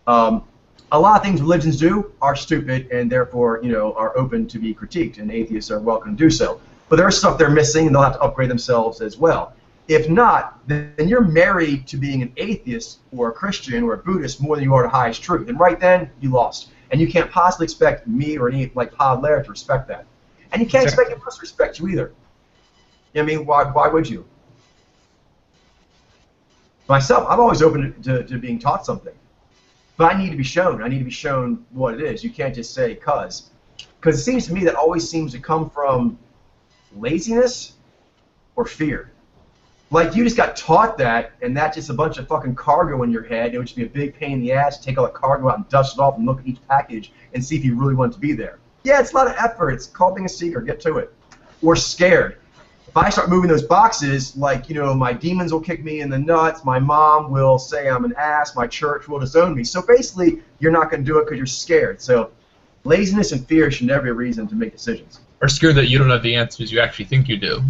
A lot of things religions do are stupid and therefore, are open to be critiqued, and atheists are welcome to do so. But there's stuff they're missing, and they'll have to upgrade themselves as well. If not, then you're married to being an atheist or a Christian or a Buddhist more than you are to highest truth. And right then, you lost. And you can't possibly expect me or any like Pod Lair to respect that. And you can't expect anyone else to respect you either. I mean, why would you? Myself, I'm always open to being taught something. But I need to be shown. I need to be shown what it is. You can't just say cuz. Because it seems to me that always seems to come from laziness or fear. Like you just got taught that, and that's just a bunch of fucking cargo in your head. It would just be a big pain in the ass to take all the cargo out and dust it off and look at each package and see if you really want it to be there. Yeah, it's a lot of effort. It's called being a seeker. Get to it. Or scared. If I start moving those boxes, like, my demons will kick me in the nuts, my mom will say I'm an ass, my church will disown me. So basically, you're not going to do it because you're scared. So laziness and fear should never be a reason to make decisions. Or scared that you don't have the answers you actually think you do.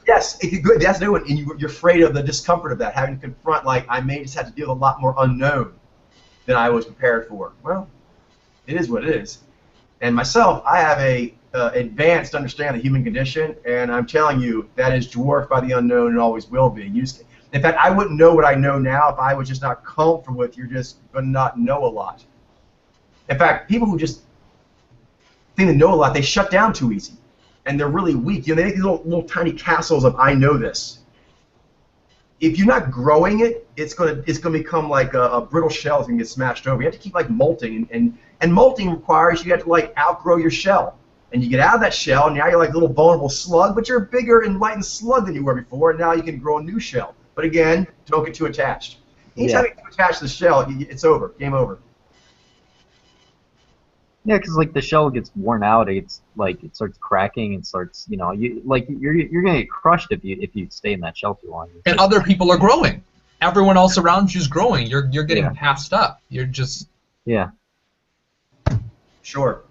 Yes, that's the new one, and you're afraid of the discomfort of that, having to confront, like, I may just have to deal with a lot more unknown than I was prepared for. Well, it is what it is. And myself, I have a advanced understanding of the human condition, and I'm telling you, that is dwarfed by the unknown and always will be. In fact, I wouldn't know what I know now if I was just not comfortable with you're just going to not know a lot. In fact, people who just think they know a lot, they shut down too easy, and they're really weak. They make these little tiny castles of I know this. If you're not growing it, it's going to become like a brittle shell that's going to get smashed over. You have to keep like molting, and molting requires you have to like outgrow your shell. And you get out of that shell, and now you're like a little vulnerable slug, but you're a bigger enlightened slug than you were before, and now you can grow a new shell. But again, don't get too attached. Anytime you get too attached to the shell, it's over. Game over. Yeah, because like the shell gets worn out, it starts cracking, and starts you're gonna get crushed if you stay in that shell too long. And other people are growing. Everyone else around you is growing. You're getting passed up. You're just Sure.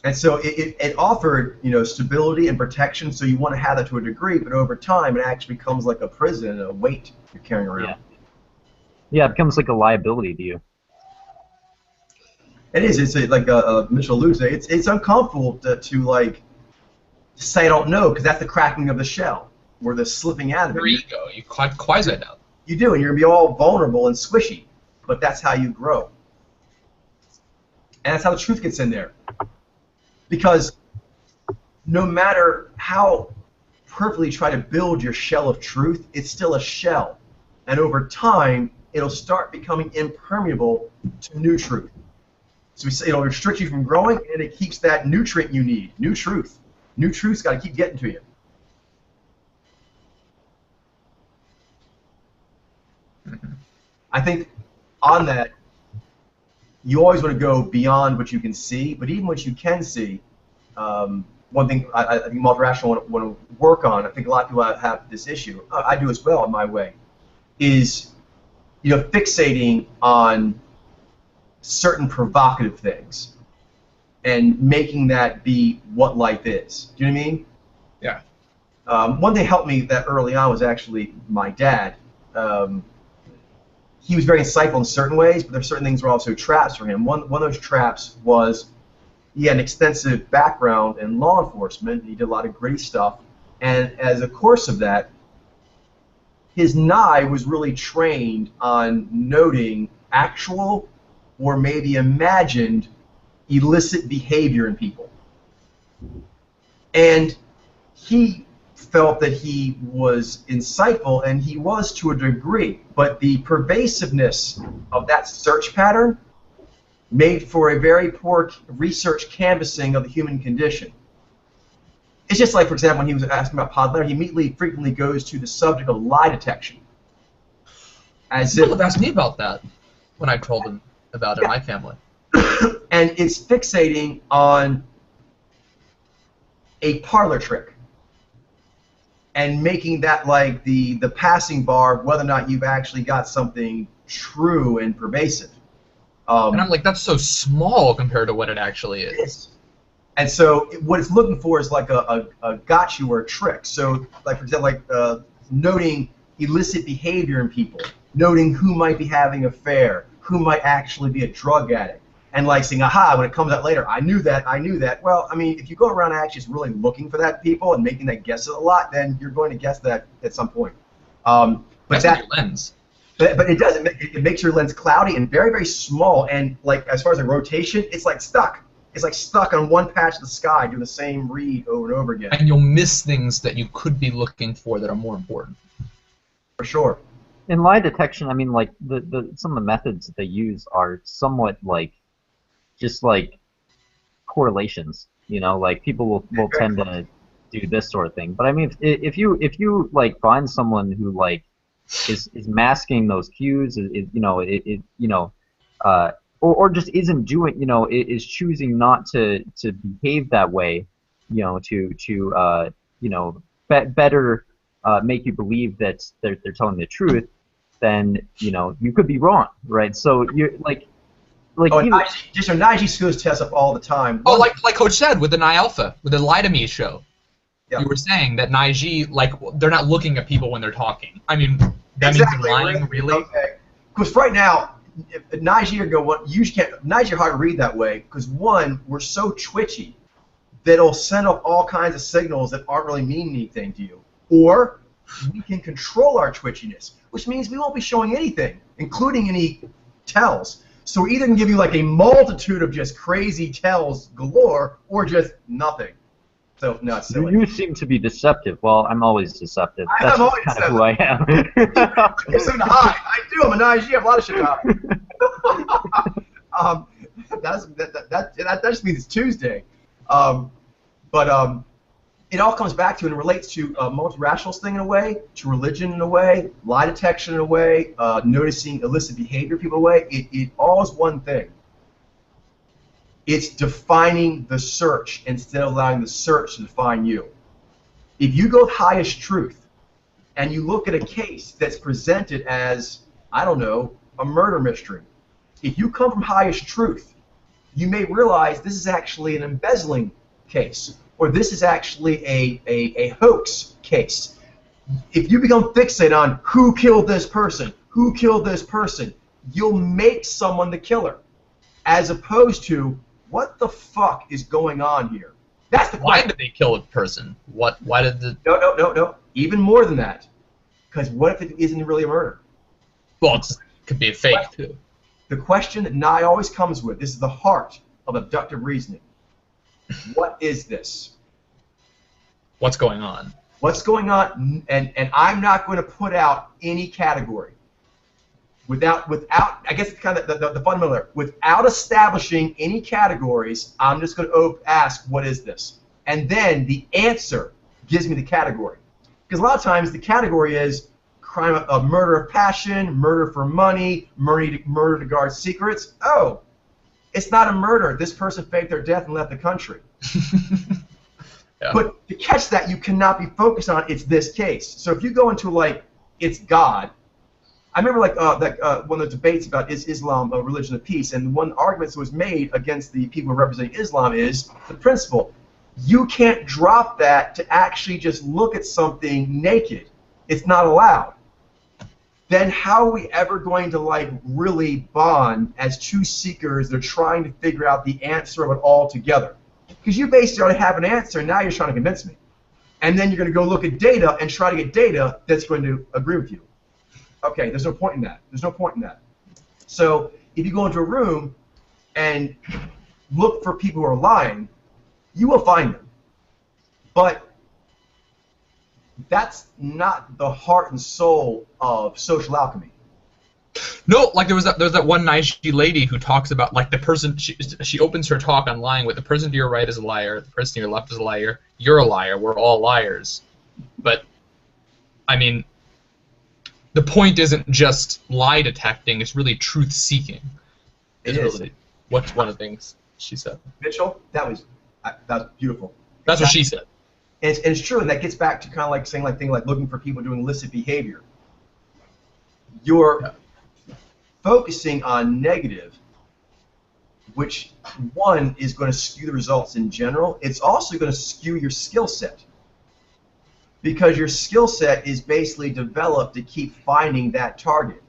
And so it offered, stability and protection, so you want to have that to a degree, but over time it actually becomes like a prison, a weight you're carrying around. Yeah, it becomes like a liability to you. It is. It's like Mitchell alludes to. It's uncomfortable to like say I don't know, because that's the cracking of the shell, or the slipping out of it. Your ego. You quasi-know. You do, and you're going to be all vulnerable and squishy, but that's how you grow. And that's how the truth gets in there. Because no matter how perfectly you try to build your shell of truth, it's still a shell. And over time, it'll start becoming impermeable to new truth. So it'll restrict you from growing, and it keeps that nutrient you need, new truth. New truth's got to keep getting to you. I think on that, you always want to go beyond what you can see, but even what you can see, one thing I think multi-rational want to work on, I think a lot of people have this issue, I do as well in my way, is fixating on certain provocative things and making that be what life is. Do you know what I mean? Yeah. One thing that helped me that early on was actually my dad. he was very insightful in certain ways, but there are certain things were also traps for him. One of those traps was he had an extensive background in law enforcement. He did a lot of gritty stuff, and as a course of that, his NIE was really trained on noting actual or maybe imagined illicit behavior in people. And he felt that he was insightful, and he was to a degree, but the pervasiveness of that search pattern made for a very poor research canvassing of the human condition. It's just like, for example, when he was asking about Podler, he immediately frequently goes to the subject of lie detection. People have asked me about that when I told them about it in my family. And it's fixating on a parlor trick and making that like the passing bar of whether or not you've actually got something true and pervasive. And I'm like, that's so small compared to what it actually is. And so what it's looking for is like a got you or a trick. So like, for example, like noting illicit behavior in people, noting who might be having an affair, who might actually be a drug addict, and like saying, aha, when it comes out later, I knew that, I knew that. Well, I mean, if you go around actually just really looking for that people and making that guess a lot, then you're going to guess that at some point. But that's your lens. But it doesn't. It makes your lens cloudy and very, very small. And like as far as the rotation, it's like stuck. It's like stuck on one patch of the sky doing the same read over and over again. And you'll miss things that you could be looking for that are more important. For sure. In lie detection, I mean, like some of the methods that they use are somewhat like just like correlations. You know, like people will tend to do this sort of thing. But I mean, if you like find someone who like is masking those cues, or just isn't doing, is choosing not to behave that way, to better make you believe that they're telling the truth, then you could be wrong, right? So you're like just Nige screws tests up all the time. Oh, like Coach said with the Nye Alpha, with the Lie to Me show. Yeah. You were saying that Nige, like, they're not looking at people when they're talking. I mean, that exactly, means lying, really? Okay. Because right now, Nige are hard to read that way because one, we're so twitchy that it'll send off all kinds of signals that aren't really meaning anything to you. Or we can control our twitchiness, which means we won't be showing anything, including any tells. So we're either going to give you like a multitude of just crazy tells galore, or just nothing. So, no, it's silly. You seem to be deceptive. Well, I'm always deceptive. That's I'm always kind of who I am. I'm so high. I do. I'm a Nige. I have a lot of shit to hide. That just means it's Tuesday. But it all comes back to and relates to multi-rationalist thing in a way, to religion in a way, lie detection in a way, noticing illicit behavior people in a way. It all is one thing. It's defining the search instead of allowing the search to define you. If you go with highest truth and you look at a case that's presented as, I don't know, a murder mystery, if you come from highest truth, you may realize this is actually an embezzling case, or this is actually a hoax case. If you become fixated on who killed this person, you'll make someone the killer, as opposed to what the fuck is going on here? That's the question. Why did they kill a person? Why did the... No. Even more than that. Because what if it isn't really a murder? Well, it could be a fake, too. The question that Nye always comes with, this is the heart of abductive reasoning. What is this? What's going on? What's going on? And I'm not going to put out any category. Without, I guess it's kind of the fundamental there. Without establishing any categories, I'm just going to ask, what is this? And then the answer gives me the category. Because a lot of times the category is crime of murder of passion, murder for money, murder to guard secrets. Oh, it's not a murder. This person faked their death and left the country. Yeah. But to catch that, you cannot be focused on it's this case. So if you go into like it's God. I remember like one of the debates about is Islam a religion of peace, and one argument that was made against the people representing Islam is the principle. You can't drop that to actually just look at something naked. It's not allowed. then how are we ever going to like really bond as two seekers that are trying to figure out the answer of it all together? Because you basically already have an answer, and now you're trying to convince me. And then you're going to go look at data and try to get data that's going to agree with you. Okay, there's no point in that. There's no point in that. So if you go into a room and look for people who are lying, you will find them. But that's not the heart and soul of social alchemy. No, like there was that one Naiji lady who talks about like the person she opens her talk on lying with the person to your right is a liar, the person to your left is a liar, you're a liar, we're all liars. But I mean, the point isn't just lie detecting; it's really truth seeking. It is. Really what's one of the things she said. Mitchell, that was beautiful. That's what she said. And it's true, and that gets back to kind of like saying like thing like looking for people doing illicit behavior. You're focusing on negative, which one is going to skew the results in general. It's also going to skew your skill set, because your skill set is basically developed to keep finding that target.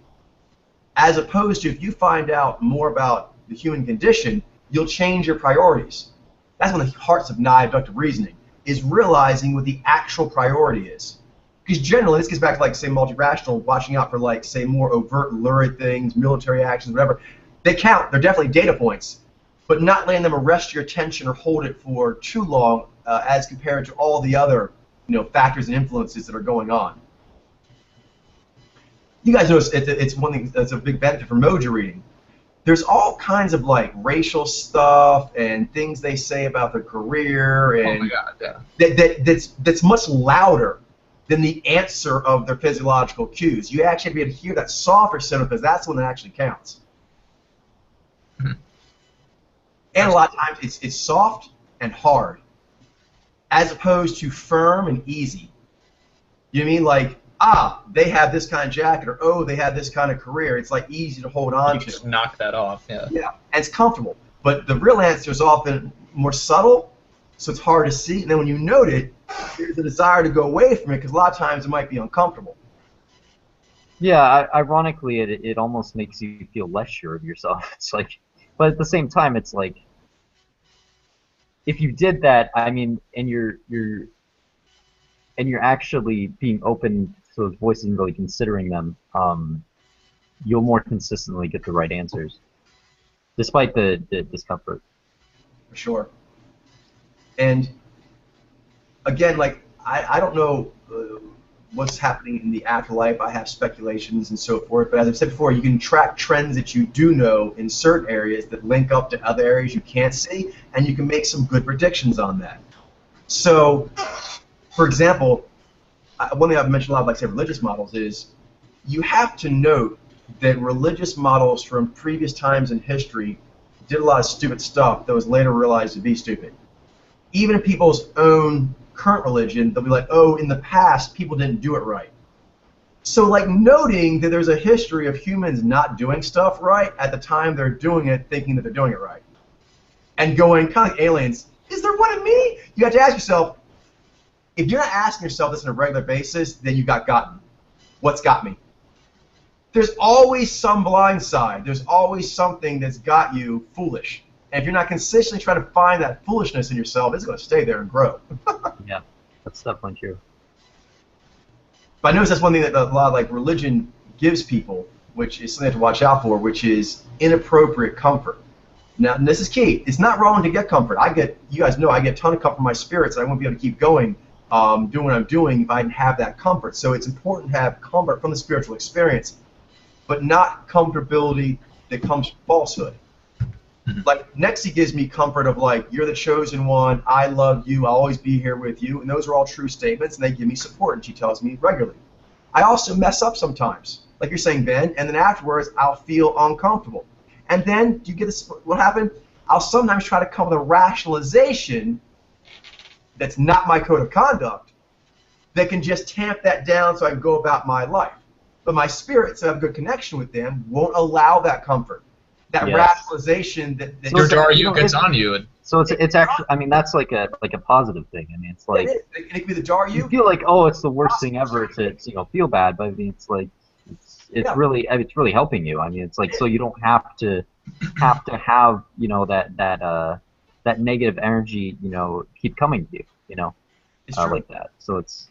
As opposed to if you find out more about the human condition, you'll change your priorities. That's one of the hearts of naive-deductive reasoning, is realizing what the actual priority is. Because generally, this gets back to like, say, multi-rational, watching out for like, say, more overt, lurid things, military actions, whatever. They count. They're definitely data points, but not letting them arrest your attention or hold it for too long as compared to all the other factors and influences that are going on. You guys notice it's one thing that's a big benefit for Mojo reading. There's all kinds of like racial stuff and things they say about their career, and oh my God, yeah. that's much louder than the answer of their physiological cues. You actually have to be able to hear that softer signal because that's the one that actually counts. Mm-hmm. And a lot of times it's soft and hard, as opposed to firm and easy. You know what I mean? Like, they have this kind of jacket, or oh, they have this kind of career. It's like easy to hold on You to. just knock that off, yeah. Yeah, and it's comfortable. But the real answer is often more subtle, so it's hard to see. And then when you note it, there's a desire to go away from it because a lot of times it might be uncomfortable. Yeah, ironically, it almost makes you feel less sure of yourself. It's like, but at the same time, it's like, if you did that, I mean, and you're actually being open to those voices and really considering them, you'll more consistently get the right answers, despite the discomfort. For sure. And again, like, I don't know what's happening in the afterlife. I have speculations and so forth, but as I've said before, you can track trends that you do know in certain areas that link up to other areas you can't see, and you can make some good predictions on that. So, for example, one thing I've mentioned a lot of, like, say, religious models is you have to note that religious models from previous times in history did a lot of stupid stuff that was later realized to be stupid. Even in people's own current religion, they'll be like, oh, in the past, people didn't do it right. So, like, noting that there's a history of humans not doing stuff right at the time they're doing it, thinking that they're doing it right. And going, kind of like aliens, is there one in me? You have to ask yourself, if you're not asking yourself this on a regular basis, then you got gotten. What's got me? There's always some blind side. There's always something that's got you foolish. And if you're not consistently trying to find that foolishness in yourself, it's going to stay there and grow. Yeah, that's definitely true. But I notice that's one thing that a lot of, like, religion gives people, which is something you have to watch out for, which is inappropriate comfort. Now, and this is key. It's not wrong to get comfort. You guys know, I get a ton of comfort from my spirits, and I won't be able to keep going doing what I'm doing if I didn't have that comfort. So it's important to have comfort from the spiritual experience, but not comfortability that comes from falsehood. Like, Nexi gives me comfort of, like, you're the chosen one, I love you, I'll always be here with you, and those are all true statements, and they give me support, and she tells me regularly. I also mess up sometimes, like you're saying, Ben, and then afterwards I'll feel uncomfortable. And then, do you get this, what happened? I'll sometimes try to come with a rationalization that's not my code of conduct that can just tamp that down so I can go about my life. But my spirits, that have a good connection with them, won't allow that comfort. That rationalization that your Daru gets on you. So it's actually, I mean, that's like a positive thing. I mean, it's like it could be the Daru. You feel like, oh, it's the worst thing ever to feel bad, but I mean, it's like it's Yeah. really helping you. I mean, it's like so you don't have you know that negative energy keep coming to you It's true. like that. So it's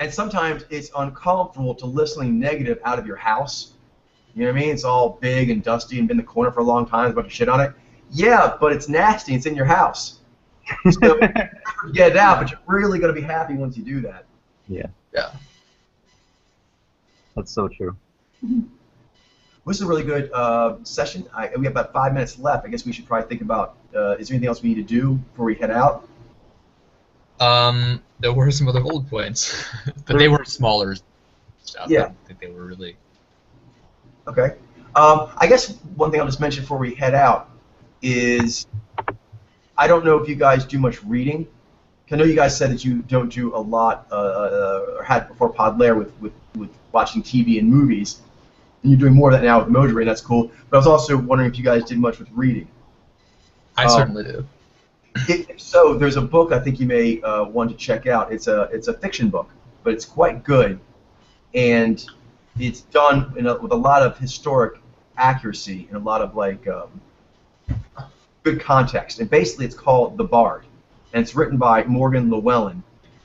And sometimes it's uncomfortable to listening negative out of your house. You know what I mean? It's all big and dusty and been in the corner for a long time, there's a bunch of shit on it. Yeah, but it's nasty. It's in your house. So you never get it out, but you're really going to be happy once you do that. yeah, Yeah. that's so true. This is a really good session. We have about 5 minutes left. I guess we should probably think about, is there anything else we need to do before we head out? There were some other bullet points, but they were smaller stuff. Yeah. I don't think they were really. Okay. I guess one thing I'll just mention before we head out is I don't know if you guys do much reading. I know you guys said that you don't do a lot, or had before Podlair with watching TV and movies, and you're doing more of that now with Mojave, and that's cool. But I was also wondering if you guys did much with reading. I certainly do. So there's a book I think you may want to check out. It's a fiction book, but it's quite good, and it's done with a lot of historic accuracy and a lot of good context. And basically, it's called The Bard, and it's written by Morgan Llewellyn.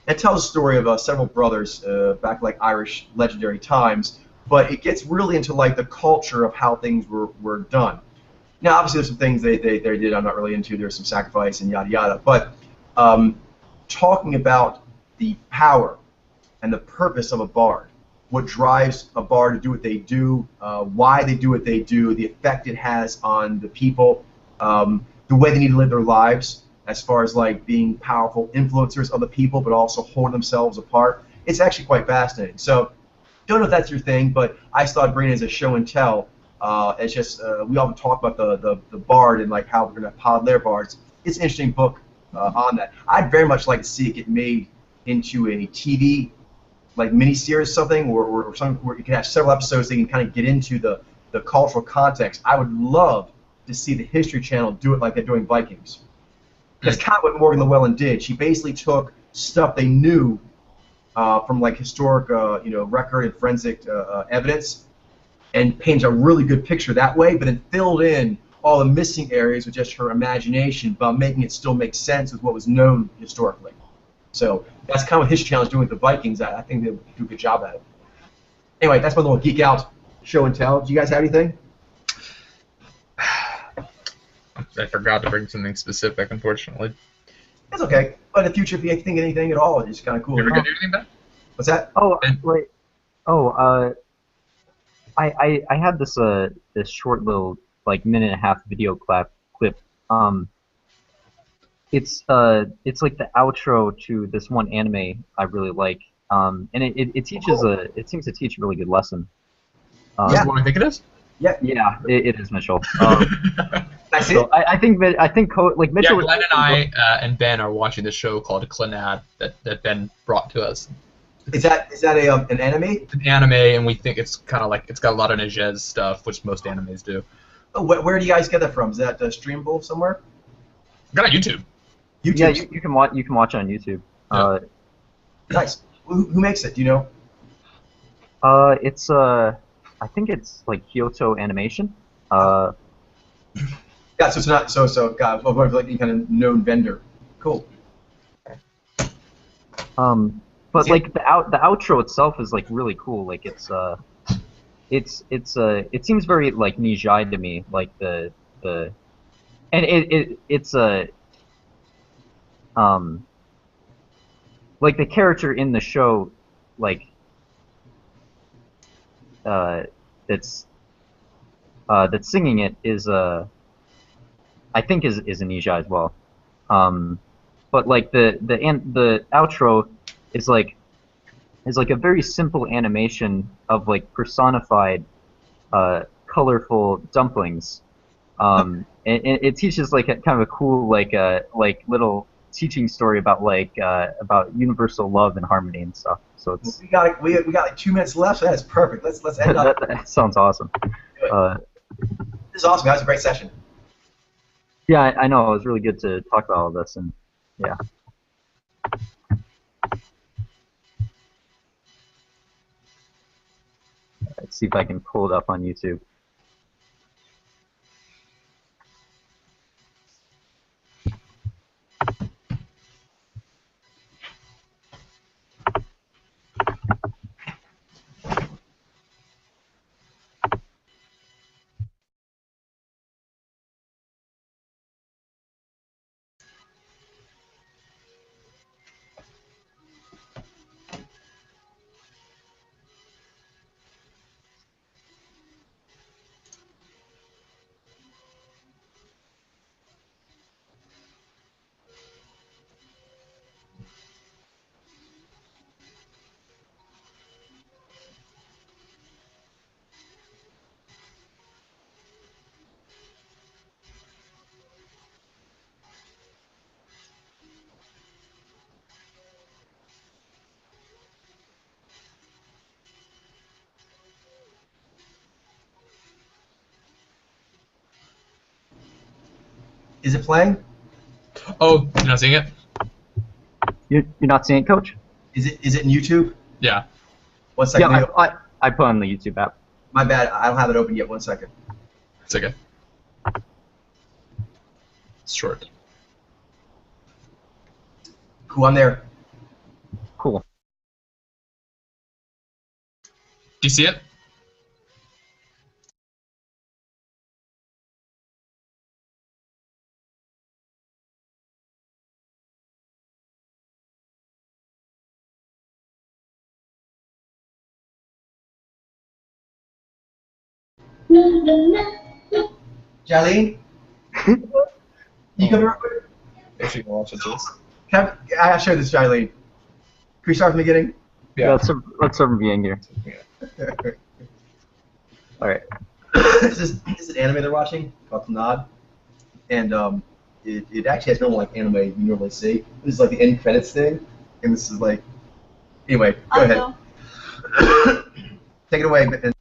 It tells the story of several brothers back Irish legendary times, but it gets really into the culture of how things were done. Now, obviously, there's some things they did I'm not really into. There's some sacrifice and yada yada, but talking about the power and the purpose of a bard, what drives a bard to do what they do, why they do what they do, the effect it has on the people, the way they need to live their lives, as far as being powerful influencers of the people, but also holding themselves apart. It's actually quite fascinating. So, don't know if that's your thing, but I thought bringing it as a show and tell. It's just we often talk about the bard and how we're going to pod their bards. It's an interesting book on that. I'd very much like to see it get made into a TV miniseries or something, or something where you can have several episodes that you can kind of get into the cultural context. I would love to see the History Channel do it like they're doing Vikings. That's kind of what Morgan Llewellyn did. She basically took stuff they knew from historic record and forensic evidence and painted a really good picture that way, but then filled in all the missing areas with just her imagination, but making it still make sense with what was known historically. So that's kind of what History Channel is doing with the Vikings. I think they do a good job at it. Anyway, that's my little geek out show and tell. Do you guys have anything? I forgot to bring something specific, unfortunately. That's okay. But in the future, if you think of anything at all, it's kind of cool. You ever get anything back? What's that? Oh, wait. Oh, I had this short little minute and a half video clip. It's like the outro to this one anime I really like. And it teaches it seems to teach a really good lesson. Is that what I think it is? Yeah. Yeah, it is Mitchell. That's So it. I think Mitchell. Yeah, was- Glenn and I and Ben are watching this show called Clannad that Ben brought to us. Is that an anime? It's an anime, and we think it's kind of it's got a lot of Najez stuff, which most animes do. Oh, where do you guys get that from? Is that streamable somewhere? Got on YouTube. YouTube. Yeah, you can watch it on YouTube. Yeah. Nice. Who makes it? Do you know? It's I think it's Kyoto Animation. Yeah, so it's not God, well, any kind of known vendor. Cool. But the outro itself is really cool. It seems very Nijai to me. And it's the character in the show that's singing it is I think is a Nijai as well. But the outro is a very simple animation of personified colorful dumplings. And it teaches kind of a cool little teaching story about universal love and harmony and stuff. So it's We got 2 minutes left, so that's perfect. Let's end up. that sounds awesome. This is awesome. That was a great session. Yeah, I know. It was really good to talk about all this, and yeah. Let's see if I can pull it up on YouTube. Is it playing? Oh, you're not seeing it? You're not seeing it, Coach? Is it in YouTube? Yeah. 1 second. Yeah, I put on the YouTube app. My bad. I don't have it open yet. 1 second. It's okay. It's short. Cool. I'm there. Cool. Do you see it? Jolene? You come here real quick? If you can watch it, please. I share this, Jolene. Can we start from the beginning? Yeah, let's start from being here. All right. This is an anime they're watching called Nod, and it actually has normal like anime you normally see. This is like the end credits thing, and this is like anyway. Go ahead. Take it away.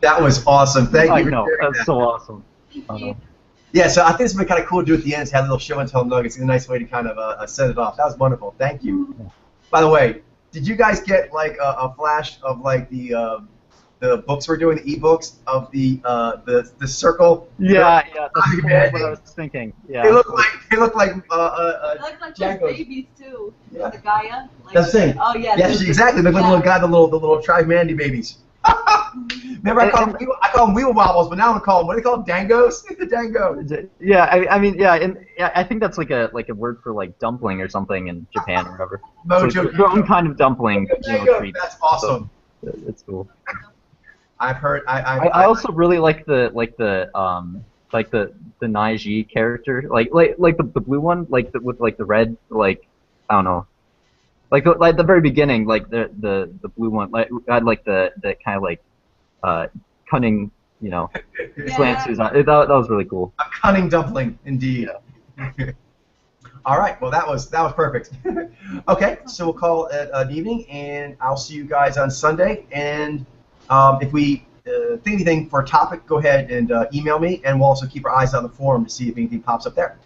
That was awesome. Thank you. I for know, sharing that's that. so awesome. Yeah, so I think this would be kind of cool to do at the end, to have a little show and tell nuggets. It's a nice way to kind of set it off. That was wonderful. Thank you. By the way, did you guys get like a flash of like the books we're doing, the ebooks of the circle? Yeah, that's Yeah. what I was thinking. Yeah. They look like They look like Django's. those babies too. Yeah. The Gaia. Like, That's the thing. Oh yeah. Yes, those- exactly. They look like yeah. the little guy, the little Tribe Mandy babies. Remember, I call them wheel wobbles, but now I'm gonna call them, what do they call them? Dangos? The dango. Yeah, I mean, yeah, and yeah, I think that's like a word for like dumpling or something in Japan or whatever. So Mojo. it's their own kind of dumpling, Dango. treat. That's awesome. So, it's cool. I've heard. I also really like the Naiji character, like the blue one, like with like the red, like I don't know, like the very beginning, like the blue one, like had like the kind of like cunning, Yeah. glances. That was really cool. A cunning dumpling, indeed. All right. Well, that was perfect. Okay, so we'll call it an evening, and I'll see you guys on Sunday. And if we think of anything for a topic, go ahead and email me, and we'll also keep our eyes on the forum to see if anything pops up there.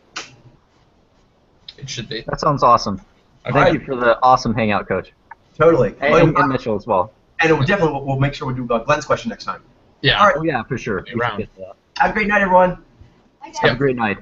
It should be. That sounds awesome. Okay. Thank you for the awesome hangout, Coach. Totally. And Mitchell as well. And it will definitely, we'll make sure we do Glenn's question next time. Yeah. All right. Oh, yeah, for sure. Be We should around. get to that. Have a great night, everyone. Hi, Have guys. a great night.